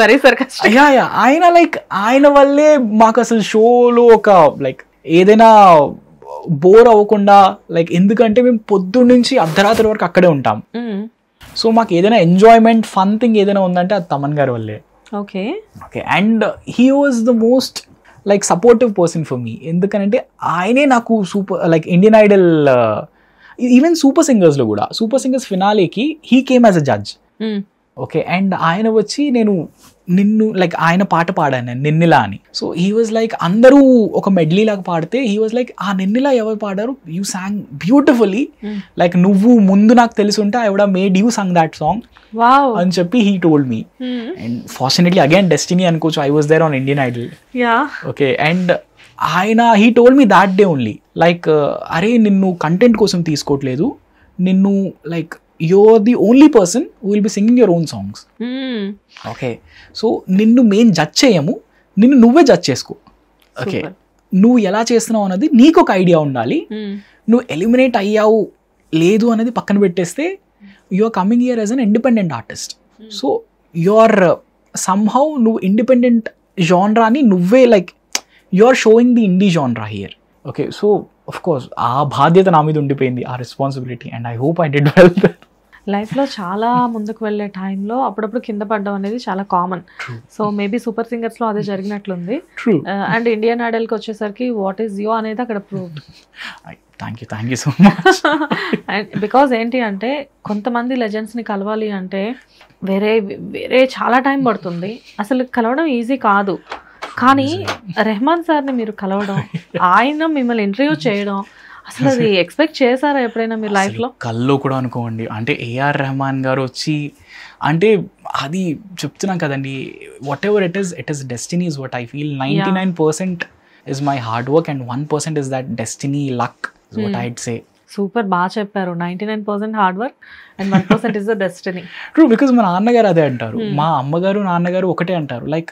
వెరీ సార్కాస్టిక్. ఆయన లైక్ ఆయన వల్లే మాకు అసలు షోలో ఒక లైక్ ఏదైనా బోర్ అవ్వకుండా, లైక్ ఎందుకంటే మేము పొద్దున్న నుంచి అర్ధరాత్రి వరకు అక్కడే ఉంటాం. సో మాకు ఏదైనా ఎంజాయ్మెంట్ ఫన్ థింగ్ ఏదైనా ఉందంటే అది తమన్ గారి వల్లే. Okay, and he was the most like supportive person for me. ఎందుకంటే ఆయనే నాకు super like Indian Idol, even super సింగర్స్లో కూడా, సూపర్ సింగర్స్ ఫినాలేకి he came as a judge. Okay, and ఆయన వచ్చి నేను నిన్ను లైక్ ఆయన పాట పాడాను నేను నిన్నిలా అని. సో హీ వాజ్ లైక్ అందరూ ఒక మెడ్లీ లాగా పాడితే హీ వాజ్ లైక్ ఆ నిన్నిలా ఎవరు పాడారు, యూ సాంగ్ బ్యూటిఫుల్లీ, లైక్ నువ్వు ముందు నాకు తెలిసి ఉంటే I would have made you song that song అని చెప్పి he told me. And fortunately again destiny అనుకోవచ్చు, I was there on Indian Idol. Okay, and ఆయన he told me that day only like అరే నిన్ను కంటెంట్ కోసం తీసుకోవట్లేదు, నిన్ను like you're the only person who will be singing your own songs. Okay, so నిన్ను మేము judge చేయము, నిన్ను నువ్వే జడ్జ్ చేసుకో. ఓకే, నువ్వు ఎలా చేస్తున్నావు అన్నది నీకు ఒక ఐడియా ఉండాలి. నువ్వు ఎలిమినేట్ అయ్యావు లేదు అనేది పక్కన పెట్టేస్తే you are coming here as an independent artist. So you are somehow నువ్వు ఇండిపెండెంట్ జాన్రాని నువ్వే like you are showing the indie genre here. Okay, so of course ఆ బాధ్యత నా మీద ఉండిపోయింది, ఆ responsibility, and I hope I did well. లైఫ్లో చాలా ముందుకు వెళ్ళే టైంలో అప్పుడప్పుడు కింద పడడం అనేది చాలా కామన్. సో మేబీ సూపర్ సింగర్స్లో అదే జరిగినట్లుంది. అండ్ ఇండియన్ ఐడల్కి వచ్చేసరికి వాట్ ఈస్ యూ అనేది అక్కడ prove. Thank you so much. And because ఏంటి అంటే కొంతమంది లెజెండ్స్ని కలవాలి అంటే వేరే వేరే చాలా టైం పడుతుంది, అసలు కలవడం ఈజీ కాదు. కానీ రెహమాన్ సార్ని మీరు కలవడం, ఆయన మిమ్మల్ని ఇంటర్వ్యూ చేయడం, అసలు అది ఎక్స్పెక్ట్ చేశారా ఎప్పుడైనా మీరు లైఫ్లో? కల్లో కూడా అనుకోండి. అంటే ఏఆర్ రెహమాన్ గారు వచ్చి అంటే అది చెప్తున్నాం కదండి, what ever it is destiny is what I feel. 99% is my hard work and 1% is that destiny luck is what I'd say. Super, బాగా చెప్పారు. 99% hard work and 1% is the destiny. True, because మా నాన్నగారు అదే అంటారు, మా అమ్మగారు నాన్నగారు ఒకటే అంటారు. లైక్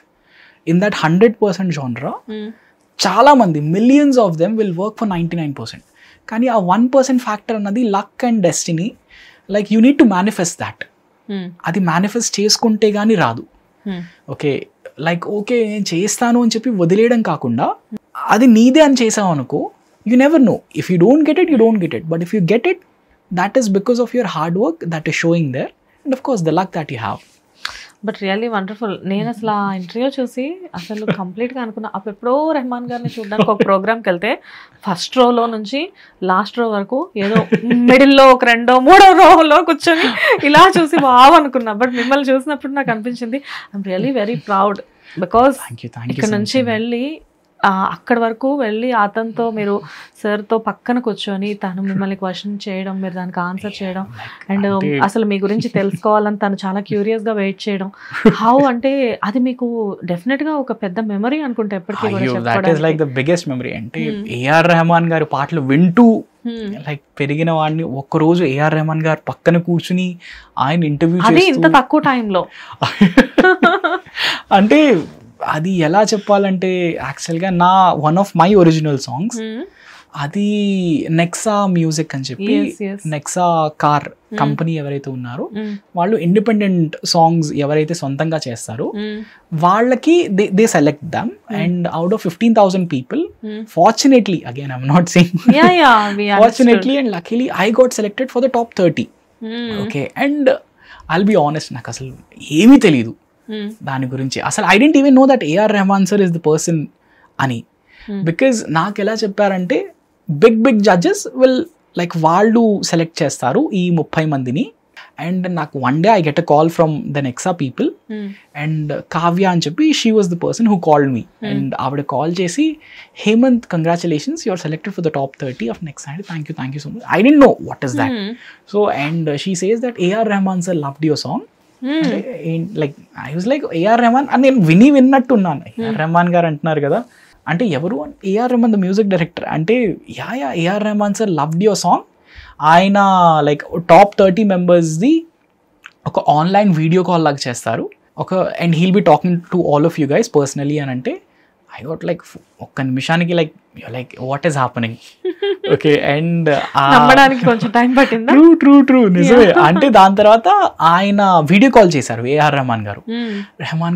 ఇన్ దట్ 100% genre చాలా మంది millions of them will work for 99%. కానీ ఆ 1% ఫ్యాక్టర్ అన్నది luck and destiny. Like you need to manifest that. అది మేనిఫెస్ట్ చేసుకుంటే కానీ రాదు. ఓకే, లైక్ ఓకే నేను చేస్తాను అని చెప్పి వదిలేయడం కాకుండా అది నీదే అని చేసావు అనుకో, you never know. If you don't get it, you don't get it. But if you get it, that is because of your hard work that is showing there, and of course the luck that you have. But really wonderful. నేను అసలు ఆ interview చూసి అసలు కంప్లీట్గా అనుకున్నా, అప్పుడెప్పుడో రెహమాన్ గారిని చూడడానికి ఒక ప్రోగ్రామ్కి వెళ్తే ఫస్ట్ రోలో నుంచి లాస్ట్ రో వరకు ఏదో మిడిల్లో ఒక 2వ 3వ రోలో కూర్చొని ఇలా చూసి బాగా అనుకున్నా. బట్ మిమ్మల్ని చూసినప్పుడు నాకు అనిపించింది I'm really very proud. Because ఇక్కడ నుంచి వెళ్ళి అక్కడి వరకు వెళ్ళి అతనితో మీరు సార్తో పక్కన కూర్చొని తను మిమ్మల్ని క్వశ్చన్ చేయడం, మీరు దానికి ఆన్సర్ చేయడం, అండ్ అసలు మీ గురించి తెలుసుకోవాలని తను చాలా క్యూరియస్గా వెయిట్ చేయడం, హౌ అంటే అది మీకు డెఫినెట్గా ఒక పెద్ద మెమరీ అనుకుంటే ఎప్పటికీ లైక్ ద బిగ్గెస్ట్ మెమరీ. అంటే ఏఆర్ రెహమాన్ గారి పాటలు వింటూ లైక్ పెరిగిన వాడిని ఒక్కరోజు ఏఆర్ రెహమాన్ గారు పక్కన కూర్చుని ఆయన ఇంటర్వ్యూ చేసి ఇంత తక్కువ టైంలో అంటే అది ఎలా చెప్పాలంటే యాక్చువల్గా నా one of my original songs అది నెక్సా మ్యూజిక్ అని చెప్పి నెక్సా కార్ కంపెనీ ఎవరైతే ఉన్నారో వాళ్ళు ఇండిపెండెంట్ సాంగ్స్ ఎవరైతే సొంతంగా చేస్తారో వాళ్ళకి they select them and out of 15,000 people fortunately, again I'm not saying fortunately and luckily I got selected for the top 30. Okay, and I'll be honest, నాకు అసలు ఏమీ తెలీదు దాని గురించి. అసలు I didn't even know that A R Rahman sir is the person అని. Because నాకు ఎలా చెప్పారంటే బిగ్ జడ్జెస్ విల్ లైక్ వాళ్ళు సెలెక్ట్ చేస్తారు ఈ 30 మందిని. అండ్ నాకు one day I get a call from the Nexa people and Kavya అని చెప్పి she was the person who called me. And ఆవిడ కాల్ చేసి Hemanth congratulations you are selected for the top 30 of Nexa. Thank you so much. I didn't know what is that. So and she says that A R Rahman sir loved your song. Like I was like AR Rahman అని నేను విన్నట్టున్నాను. AR Rahman గారు అంటున్నారు కదా అంటే ఎవరు? AR Rahman the music director. అంటే AR Rahman sir loved your song. ఆయన like top 30 మెంబర్స్ది ఒక ఆన్లైన్ వీడియో కాల్ లాగా చేస్తారు and he'll be talking to all of you guys personally అని అంటే ఐ గోట్ లైక్ ఒక్క నిమిషానికి like what is happening. Okay, and నమ్మడానికి కొంచెం టైం పట్టింది. ట్రూ నిజమే. అంటే దాని తర్వాత ఆయన వీడియో కాల్ చేశారు ఏఆర్ రెహమాన్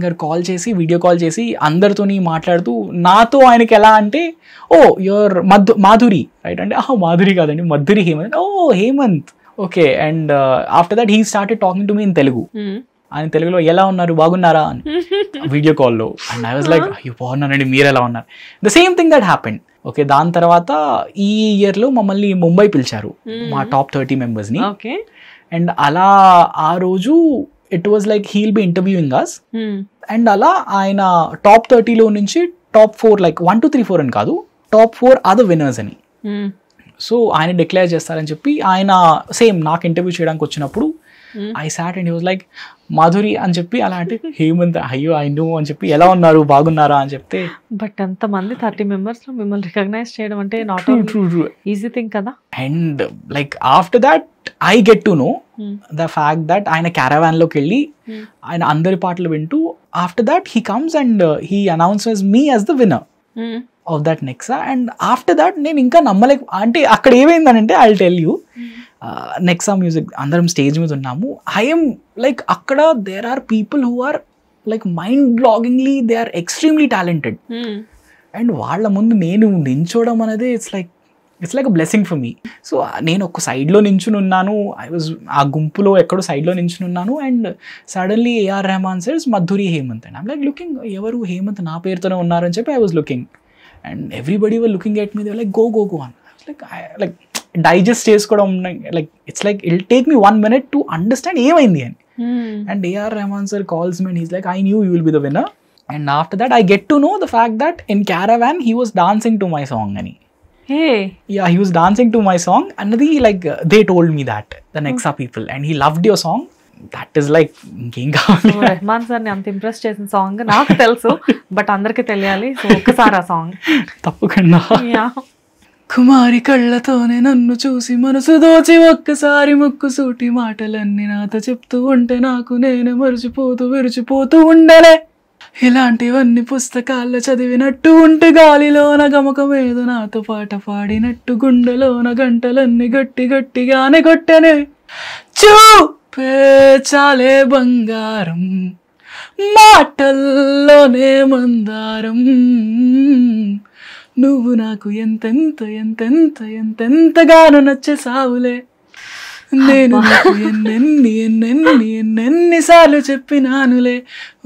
గారు కాల్ చేసి వీడియో కాల్ చేసి అందరితోని మాట్లాడుతూ నాతో ఆయనకి ఎలా అంటే ఓ యువర్ మాధురి రైట్ అంటే మాధురి కాదండి Madhuri Hemanth. Hemanth okay. And after that he started talking to me in Telugu. ఆయన తెలుగులో ఎలా ఉన్నారు బాగున్నారా అని వీడియో కాల్లో. అండ్ ఐ వాజ్ లైక్ అయ్యో బాగున్నానండి మీరు ఎలా ఉన్నారు. The same thing that happened. Okay, దాని తర్వాత ఈ ఇయర్లో మమ్మల్ని ముంబై పిలిచారు మా టాప్ 30 మెంబర్స్ని. అండ్ అలా ఆ రోజు it was like he'll be interviewing us. And అలా ఆయన టాప్ 30లో నుంచి టాప్ 4 లైక్ 1 2 3 4 అని కాదు టాప్ 4 ఆర్ ద విన్నర్స్ అని. సో ఆయన డిక్లేర్ చేస్తారని చెప్పి ఆయన సేమ్ నాకు ఇంటర్వ్యూ చేయడానికి వచ్చినప్పుడు I sat and he was like Madhuri అని చెప్పి అలా అంటే హేమంత్ అయ్యో ఐ నో అని చెప్పి ఎలా ఉన్నారు బాగున్నారా అని చెప్తే బట్ అంతమంది 30 members లో మిమ్మల్ని రికగ్నైజ్ చేయడం అంటే నాట్ ఈజీ థింగ్ కదా. And like after that I get to know the fact that ఆయన క్యారవాన్ లోకి వెళ్ళి ఆయన అందరి పాటలు వింటూ after that he comes and he announces me as the winner of that Nexa. And after that నేను ఇంకా నమ్మలేక అంటే అక్కడ ఏమైందనంటే I will tell you Nexa music అందరం స్టేజ్ మీద ఉన్నాము. ఐఎమ్ లైక్ అక్కడ there are people who are like mind బ్లాగింగ్లీ they are extremely talented. And వాళ్ళ ముందు నేను నించోవడం అనేది it's like a blessing for me. So నేను ఒక సైడ్లో నించుని ఉన్నాను, ఐ వాజ్ ఆ గుంపులో ఎక్కడో సైడ్లో నించుని ఉన్నాను. అండ్ సడన్లీ ఏఆర్ రెహమాన్ సెడ్స్ Madhuri Hemanth and I'm like looking ఎవరు హేమంత్ నా పేరుతోనే ఉన్నారని చెప్పి I was looking and everybody were looking at me they like go అని లైక్ డైజెస్ట్ చేసుకోవడం like it's like it take me 1 minute to understand ఏమైంది అని. And AR Rahman sir calls me and he's like I knew you will be the winner. And after that I get to know the fact that in caravan he was dancing to my song అని. Yeah, he was dancing to my song and they told me that the Nexa people and he loved your song. That is like ఇంకేం కావాలి. Rahman sir ని అంత impress చేసిన song నాకు తెలుసు but అందరికి తెలియాలి. సో ఒక్కసారి ఆ సాంగ్ తప్పకుండా. కుమారి కళ్ళతోనే నన్ను చూసి మనసు దోచి ఒక్కసారి ముక్కు సూటి మాటలన్నీ నాతో చెప్తూ ఉంటే నాకు నేను మరిచిపోతూ విరిచిపోతూ ఉండలే. ఇలాంటివన్నీ పుస్తకాల్లో చదివినట్టు ఉంటే గాలిలోన గమకమేదో నాతో పాట పాడినట్టు గుండెలోన గంటలన్నీ గట్టిగానే కొట్టనే. చూపే చాలే బంగారం మాటల్లోనే మందారం నువ్వు నాకు ఎంతెంతగానో నచ్చేసావులే. నేను ఎన్నెన్నిసార్లు చెప్పినానులే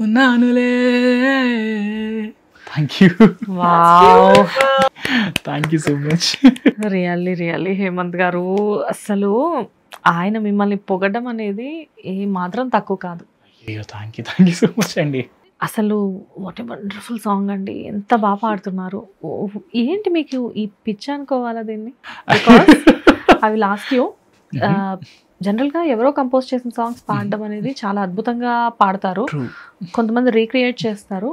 ఉన్నానులే. Thank you. Thank you so much. Really Hemanth గారు అసలు ఆయన మిమ్మల్ని పొగడం అనేది ఏ మాత్రం తక్కువ కాదు. అయ్యో థ్యాంక్ యూ సో మచ్ అండి. అసలు వాట్ ఏ వండర్ఫుల్ సాంగ్ అండి, ఎంత బాగా పాడుతున్నారు. ఏంటి మీకు ఈ పిచ్ అనుకోవాలా దీన్ని? అవి లాస్ట్ యూ జనరల్గా ఎవరో కంపోజ్ చేసిన సాంగ్స్ పాడడం అనేది చాలా అద్భుతంగా పాడతారు, కొంతమంది రీక్రియేట్ చేస్తారు.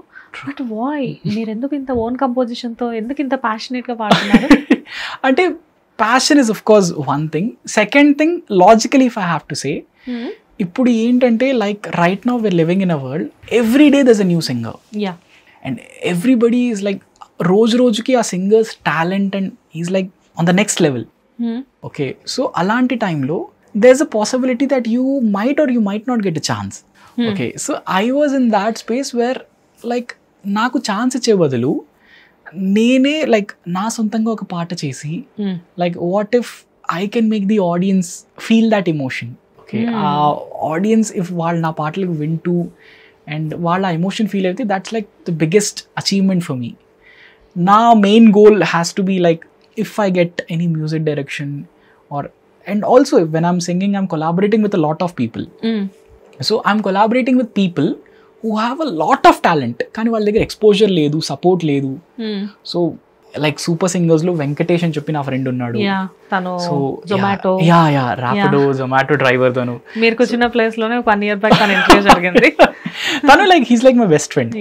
బట్ వాయ్ మీరు ఎందుకు ఇంత ఓన్ కంపోజిషన్తో ఎందుకు ఇంత ప్యాషనేట్గా పాడుతున్నారు? అంటే passion is of course one thing. Second thing logically if I have to say, ఇప్పుడు ఏంటంటే like right now we're living in a world every day there's a new singer and everybody is like రోజుకి ఆ singers talent and is like on the next level. Okay, so అలాంటి టైంలో there's a possibility that you might or you might not get a chance. Okay, so I was in that space where like నాకు chance ఇచ్చే బదులు నేనే like నా సొంతంగా ఒక పాట చేసి like what if I can make the audience feel that emotion. Okay, ఆ ఆడియన్స్ ఇఫ్ వాళ్ళు నా పాటలకు వింటూ అండ్ వాళ్ళ ఎమోషన్ ఫీల్ అయితే that's like the biggest achievement for me. నా main goal has to be like if I get any music direction and also when I'm singing I'm collaborating with a lot of people. So I'm collaborating with people who have a lot of talent కానీ వాళ్ళ దగ్గర exposure లేదు, support లేదు. So like super singers లో వెంకటేష్ అని చెప్పి నా friend ఉన్నాడు. సో జొమాటో ర్యాపిడో జొమాటో డ్రైవర్ తను. మీరు కూర్చున్న ప్లేస్ లోనే 1 year బ్యాక్ తన ఇంటర్వ్యూ జరిగింది. తను like he's like my best friend.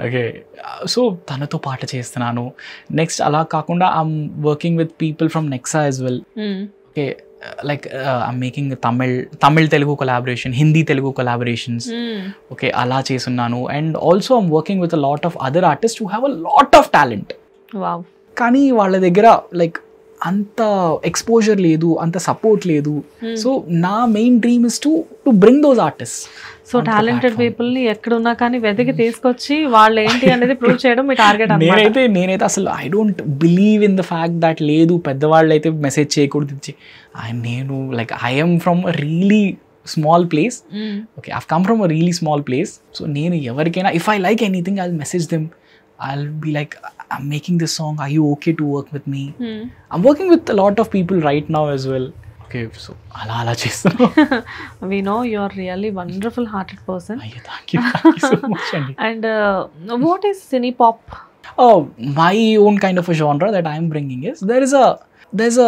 Okay, so తనతో పాట చేస్తున్నాను. నెక్స్ట్ అలా కాకుండా I'm working with people from Nexa as well. Okay, like I'm making Tamil Telugu collaboration, Hindi Telugu collaborations. Okay, ala chesunnanu. And also I'm working with a lot of other artists who have a lot of talent. Wow. Kani వాళ్ళ దగ్గర like అంత exposure లేదు, అంత support లేదు. So నా main dream is to bring those artist. So talented people ని ఎక్కడున్నా కానీ వెతికి తీసుకొచ్చి వాళ్ళు ఏంటి అనేది ప్రూవ్ చేయడం మీ టార్గెట్. నేనైతే అసలు I don't believe in the fact that లేదు పెద్దవాళ్ళు అయితే మెసేజ్ చేయకూడదు. నేను like I'm from a really small place. Okay, I come from a really small place. So నేను ఎవరికైనా if I like anything I will message them. I'll be like, I'm making this song, are you okay to work with me? I'm working with a lot of people right now as well. Okay, so ala chestunna. We know you are really wonderful hearted person. Thank you so much. And what is cine pop? Oh, my own kind of a genre that I'm bringing is there's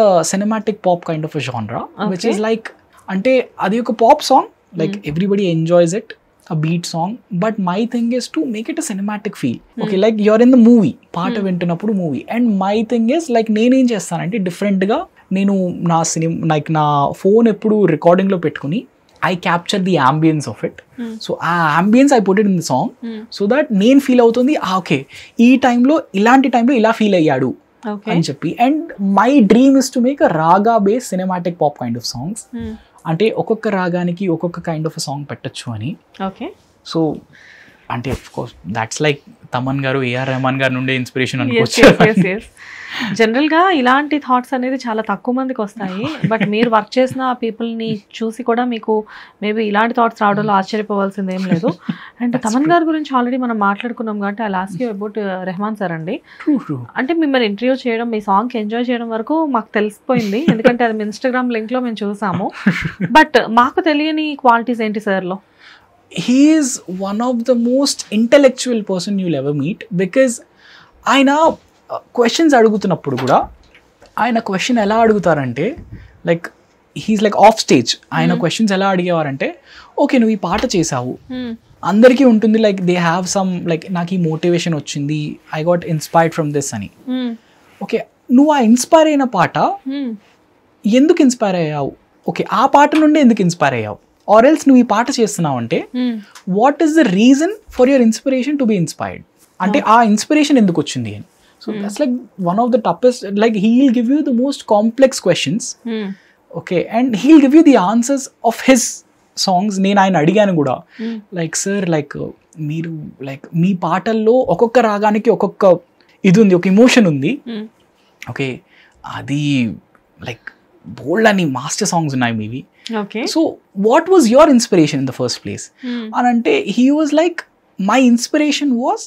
a cinematic pop kind of a genre. Okay. Which is like ante adi oka pop song like everybody enjoys it a beat song, but my thing is to make it a cinematic feel. Okay, like you're in the movie, పాట వింటున్నప్పుడు movie. And my thing is like నేనేం చేస్తానంటే డిఫరెంట్గా నేను నా like నా phone ఎప్పుడు రికార్డింగ్లో పెట్టుకుని I capture the ambience of it. So ఆ ambience I put it in the song so that నేను ఫీల్ అవుతుంది ఓకే ఈ టైంలో ఇలాంటి టైంలో ఇలా ఫీల్ అయ్యాడు అని చెప్పి. And my dream is to make a raga base cinematic pop kind of songs. అంటే ఒక్కొక్క రాగానికి ఒక్కొక్క కైండ్ ఆఫ్ సాంగ్ పెట్టచ్చు అని. ఓకే, సో అంటే of course that's like Thaman గారు, ఏఆర్ రెహమాన్ గారి నుండి ఇన్స్పిరేషన్ అనుకోవచ్చు. జనరల్గా ఇలాంటి థాట్స్ అనేది చాలా తక్కువ మందికి వస్తాయి, బట్ మీరు వర్క్ చేసిన పీపుల్ని చూసి కూడా మీకు మేబీ ఇలాంటి థాట్స్ రావడంలో ఆశ్చర్యపోవాల్సింది ఏం లేదు. అండ్ తమన్ గారి గురించి ఆల్రెడీ మనం మాట్లాడుకున్నాం కాబట్టి I ask you about Rahman sir అండి. అంటే మిమ్మల్ని ఇంటర్వ్యూ చేయడం, మీ సాంగ్కి ఎంజాయ్ చేయడం వరకు మాకు తెలిసిపోయింది, ఎందుకంటే అది మీ ఇన్స్టాగ్రామ్ లింక్లో మేము చూసాము. బట్ మాకు తెలియని క్వాలిటీస్ ఏంటి సార్లో? He is one of the most intellectual person you'll ever meet, because ఆయన క్వశ్చన్స్ అడుగుతున్నప్పుడు కూడా ఆయన క్వశ్చన్ ఎలా అడుగుతారంటే like he's like off stage. ఆయన క్వశ్చన్స్ ఎలా అడిగేవారంటే ఓకే నువ్వు ఈ పాట చేసావు, అందరికీ ఉంటుంది like they have some like నాకు ఈ మోటివేషన్ వచ్చింది, I got inspired from this అని. ఓకే నువ్వు ఆ ఇన్స్పైర్ అయిన పాట ఎందుకు ఇన్స్పైర్ అయ్యావు, ఓకే ఆ పాట నుండి ఎందుకు ఇన్స్పైర్ అయ్యావు, ఆర్ ఎల్స్ నువ్వు ఈ పాట చేస్తున్నావు అంటే what is the reason for your inspiration to be inspired, అంటే ఆ ఇన్స్పిరేషన్ ఎందుకు వచ్చింది అని. So that's like one of the toughest, like he will give you the most complex questions. Okay and he will give you the answers of his songs. నేను ఆయన అడిగాను కూడా like sir like మీరు like మీ పాటల్లో ఒక్కొక్క రాగానికి ఒక్కొక్క ఇది ఉంది, ఒక ఇమోషన్ ఉంది. ఓకే అది లైక్ బోల్డ్ అని మాస్టర్ సాంగ్స్ ఉన్నాయి మీవి. So what was your inspiration in the first place అని అంటే he was like my inspiration was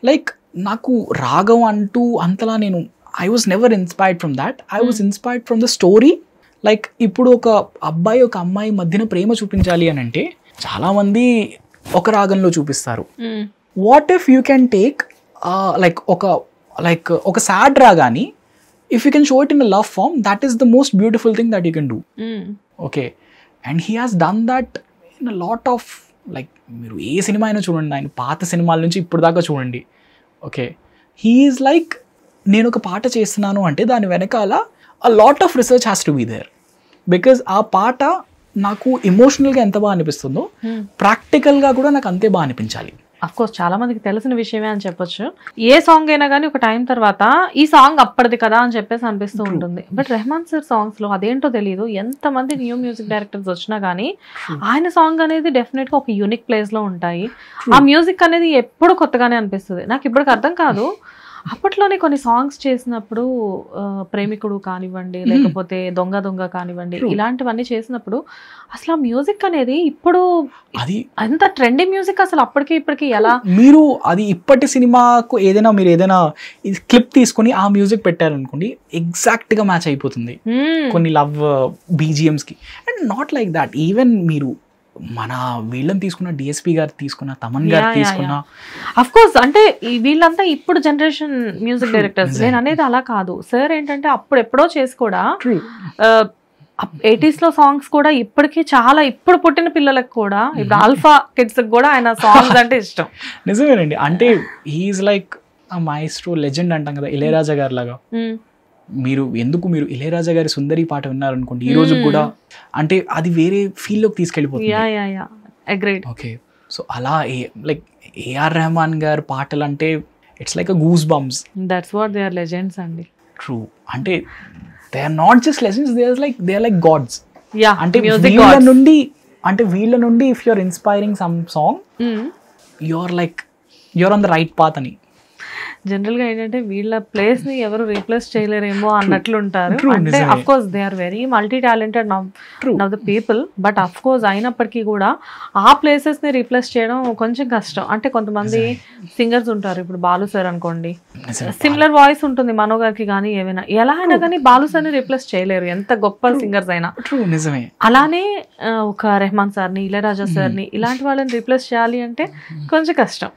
like నాకు రాగం అంటూ అంతలా నేను I was never inspired from that. I was inspired from the story. Like ఇప్పుడు ఒక అబ్బాయి ఒక అమ్మాయి మధ్యన ప్రేమ చూపించాలి అని అంటే చాలామంది ఒక రాగంలో చూపిస్తారు. What if you can take like ఒక sad రాగాని if you can show it in a love form, that is the most beautiful thing that you can do. Okay, and he has done that in a lot of like మీరు ఏ cinema అయినా చూడండి, ఆయన పాత సినిమాల నుంచి ఇప్పుడు దాకా చూడండి. ఓకే హీ ఈజ్ లైక్ నేను ఒక పాట చేస్తున్నాను అంటే దాని వెనకాల a lot of research has to be there, because ఆ పాట నాకు ఎమోషనల్గా ఎంత బాగా అనిపిస్తుందో ప్రాక్టికల్గా కూడా నాకు అంతే బాగా అనిపించాలి. అఫ్ కోర్స్ చాలా మందికి తెలిసిన విషయమే అని చెప్పొచ్చు. ఏ సాంగ్ అయినా కానీ ఒక టైం తర్వాత ఈ సాంగ్ అప్పటిది కదా అని చెప్పేసి అనిపిస్తూ ఉంటుంది. బట్ రెహమాన్ సార్ సాంగ్స్ లో అదేంటో తెలియదు, ఎంతమంది న్యూ మ్యూజిక్ డైరెక్టర్స్ వచ్చినా కానీ ఆయన సాంగ్ అనేది డెఫినెట్ గా ఒక యూనిక్ ప్లేస్ లో ఉంటాయి. ఆ మ్యూజిక్ అనేది ఎప్పుడు కొత్తగానే అనిపిస్తుంది. నాకు ఇప్పటికి అర్థం కాదు, అప్పట్లోనే కొన్ని సాంగ్స్ చేసినప్పుడు ప్రేమికుడు కానివ్వండి, లేకపోతే దొంగ దొంగ కానివ్వండి, ఇలాంటివన్నీ చేసినప్పుడు అసలు ఆ మ్యూజిక్ అనేది ఇప్పుడు అది అంత ట్రెండీ మ్యూజిక్ అసలు అప్పటికి ఇప్పటికి ఎలా మీరు అది ఇప్పటి సినిమాకు ఏదైనా మీరు ఏదైనా క్లిప్ తీసుకొని ఆ మ్యూజిక్ పెట్టారనుకోండి ఎగ్జాక్ట్ గా మ్యాచ్ అయిపోతుంది కొన్ని లవ్ బీజిఎమ్స్ కి. And not like that, even మీరు మన వీళ్ళని తీసుకున్న డిఎస్పి గారు తీసుకున్న తమన్ గారు తీసుకున్న అఫ్ కోర్స్ అంటే వీళ్ళంతా ఇప్పుడు జనరేషన్ మ్యూజిక్ డైరెక్టర్స్. నేను అనేది అలా కాదు సార్, ఏంటంటే అప్పుడు ఎప్పుడో చేసి కూడా 80s లో సాంగ్స్ కూడా ఇప్పటికీ చాలా ఇప్పుడు పుట్టిన పిల్లలకు కూడా ఇప్పుడు ఆల్ఫా కిడ్స్ కూడా ఆయన సాంగ్స్ అంటే ఇష్టం. నిజమేనండి, అంటే హీఈస్ లైక్ మాయిస్ట్రో లెజెండ్ అంటాం కదా ఇళయరాజా గారి లాగా. మీరు ఇళయరాజా గారి సుందరి పాట విన్నారనుకోండి ఈ రోజు కూడా అంటే అది వేరే ఫీల్ లోకి తీసుకెళ్ళిపోతుంది. ఓకే సో అలా లైక్ ఏఆర్ రెహమాన్ గారి పాటలు అంటే it's like a goose bumps. That's what they are legends అండి. ట్రూ, అంటే they are not just legends, they are like gods. అంటే వీళ్ళ నుండి if you are inspiring some song you are on the right path అని. జనరల్గా ఏంటంటే వీళ్ళ place ని ఎవరు రీప్లేస్ చేయలేరేమో అన్నట్లు ఉంటారు. అంటే of course they are very multi talented now the people, but of course అయినప్పటికీ కూడా ఆ ప్లేసెస్ ని రీప్లేస్ చేయడం కొంచెం కష్టం. అంటే కొంతమంది సింగర్స్ ఉంటారు, ఇప్పుడు బాలు సార్ అనుకోండి, సిమిలర్ వాయిస్ ఉంటుంది మనో గారికి కానీ ఏమైనా, ఎలా అయినా కానీ బాలు సార్ ని రీప్లేస్ చేయలేరు ఎంత గొప్ప సింగర్స్ అయినా. అలానే ఒక రెహమాన్ సార్ ని, ఇళయరాజా సార్ ని, ఇలాంటి వాళ్ళని రీప్లేస్ చేయాలి అంటే కొంచెం కష్టం.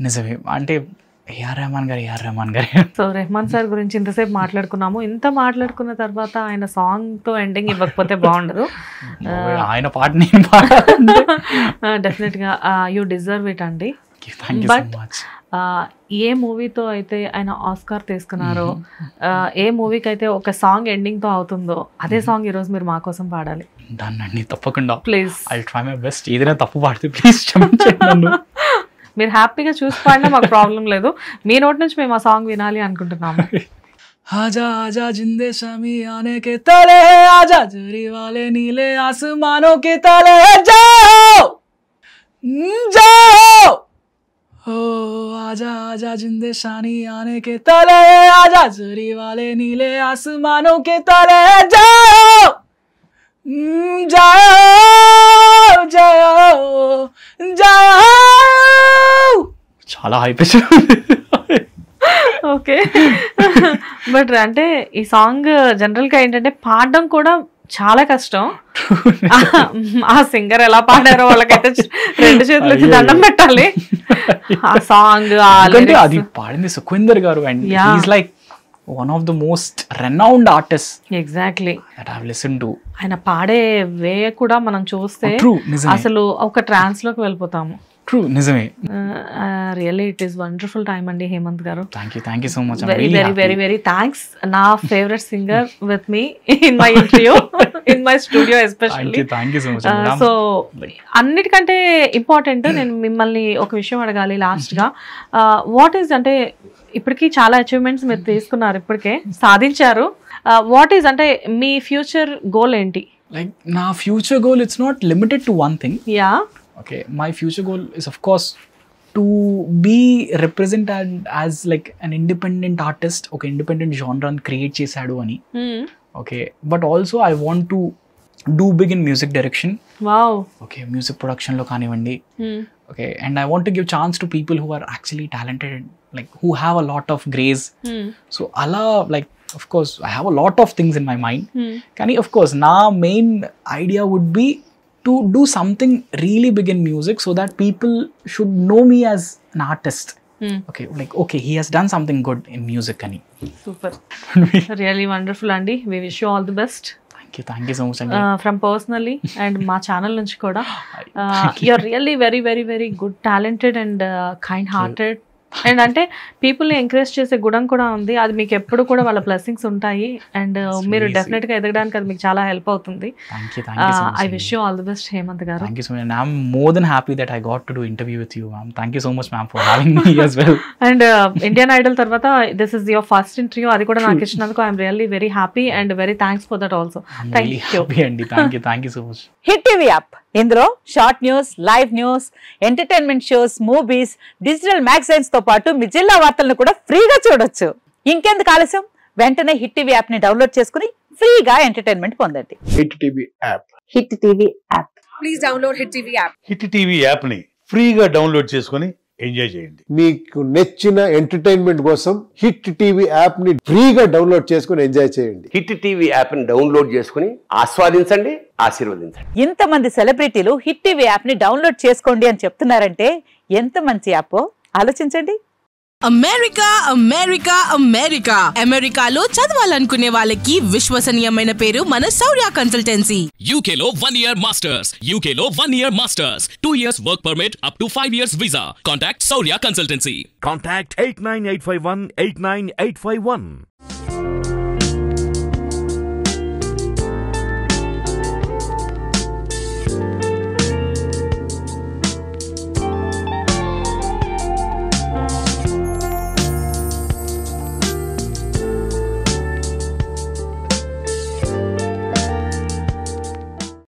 నిజమే, అంటే ఏఆర్ రెహమాన్ గారు సో రెహమాన్ సార్ గురించి ఇంతసేపు మాట్లాడుకున్నాము. ఇంత మాట్లాడుకున్న తర్వాత ఆయన సాంగ్ తో ఎండింగ్ ఇవ్వకపోతే బాగుండదు. ఆయన పాట నేను పాడాలంటే డెఫినెట్ గా యూ డిజర్వ్ ఇట్ అండి. బట్ ఏ మూవీతో అయితే ఆయన ఆస్కార్ తీసుకున్నారో, ఏ మూవీకి అయితే ఒక సాంగ్ ఎండింగ్ తో అవుతుందో అదే సాంగ్ ఈరోజు మీరు మా కోసం పాడాలి. దాన్ని తప్పకుండా please. I try my best. ఏదైనా తప్పు పాడితే ప్లీజ్ క్షమించండి. మీరు హ్యాపీగా చూసి పాడినా మాకు ప్రాబ్లం లేదు. మీ నోటి నుంచి మేము ఆ సాంగ్ వినాలి అనుకుంటున్నాము. आजा आजा जिंदे शामी आने के तले, आजा जरी वाले नीले आसमानों के तले, जाओ जाओ ओ आजा आजा जिंदे शानी आने के तले, आजा जरी वाले नीले आसमानों के तले, जाओ जाओ जाओ जाओ. చాలా హైప్. ఓకే. బట్ అంటే ఈ సాంగ్ జనరల్ గా ఏంటంటే పాడడం కూడా చాలా కష్టం. ఆ సింగర్ ఎలా పాడారో వాళ్ళకైతే 2 చేతులు వచ్చి దండం పెట్టాలి. ఆ సాంగ్ అది పాడింది సుఖవిందర్ గారు and he's like one of the most renowned artists. Exactly. That I've listened to. ఆయన పాడే వే కూడా మనం చూస్తే అసలు ఒక ట్రాన్స్ లోకి వెళ్ళిపోతాము. ట్రూ, నిజమే. Really it is wonderful time అండి హేమంత్ గారు. Thank you so much. Very thanks. నా favourite singer with me in my interview, in my studio especially. Thank you so much. So అన్నిటికంటే ఇంపార్టెంట్ నేను మిమ్మల్ని ఒక విషయం అడగాలి లాస్ట్ గా. వాట్ ఈస్ అంటే ఇప్పటికీ చాలా అచీవ్మెంట్స్ మీరు తీసుకున్నారు, ఇప్పటికే సాధించారు. వాట్ ఈస్ అంటే మీ ఫ్యూచర్ గోల్ ఏంటి? లైక్ నా future goal it's not limited to one thing. Yeah. Okay, my future goal is of course to be represented as like an independent artist, okay, independent genre and create chesadu ani. Okay, but also I want to do big in music direction. Wow. Okay, music production lo kanivandi. Okay, and I want to give chance to people who are actually talented, like who have a lot of grace. So ala, like of course I have a lot of things in my mind. Kani of course na main idea would be to do something really big in music so that people should know me as an artist. Okay, like okay, he has done something good in music ani. Super. Really wonderful andi. We wish you all the best. Thank you so much andi. From personally and ma channel nunchi kuda you're really very good, talented and kind hearted. And అంటే పీపుల్ని encourage చేసే గుణం కూడా ఉంది. అది మీకు ఎప్పుడు కూడా వాళ్ళ బ్లెస్సింగ్స్ ఉంటాయి. అండ్ మీరు డెఫినెట్గా ఎదగడానికి అది మీకు చాలా హెల్ప్ అవుతుంది. I wish you all the best Hemanth గారు. Thank you so much. And I'm more than happy that I got to do interview with you, ma'am. Thank you so much, ma'am, for having me as well. And Indian Idol తర్వాత this is your first interview. అది కూడా నాకు ఇచ్చినందుకు I'm really very happy and very thanks for that also. Thank you so much. Hit TV app, ఇందులో short news, live news, entertainment shows, movies, digital magazines తో పాటు మీ జిల్లా వార్తలను కూడా ఫ్రీగా చూడొచ్చు. ఇంకెందుకు ఆలస్యం, వెంటనే హిట్ టీవీ యాప్ ని డౌన్లోడ్ చేసుకుని ఫ్రీగా ఎంటర్టైన్మెంట్ పొందండి. Hit TV app. Hit TV app. Please download hit TV app. Hit TV app ని ఫ్రీగా డౌన్లోడ్ చేసుకుని ఎంజాయ్ చేయండి. మీకు నచ్చిన ఎంటర్టైన్మెంట్ కోసం హిట్ టీవీ యాప్ ని ఫ్రీగా డౌన్లోడ్ చేసుకుని ఎంజాయ్ చేయండి. హిట్ టీవీ యాప్ ని డౌన్లోడ్ చేసుకుని ఆస్వాదించండి, ఆశీర్వదించండి. ఇంతమంది సెలబ్రిటీలు హిట్ టీవీ యాప్ ని డౌన్లోడ్ చేసుకోండి అని చెప్తున్నారంటే ఎంత మంచి యాప్ ఆలోచించండి. అమెరికా అమెరికా అమెరికా అమెరికాలో చదవాలనుకునే వాళ్ళకి విశ్వసనీయమైన పేరు మన శౌర్య కన్సల్టెన్సీ. UK లో 1 year masters, UK లో 1 year masters, 2 years work permit up to 5 years visa. Contact Saurya Consultancy. Contact 89851 89851.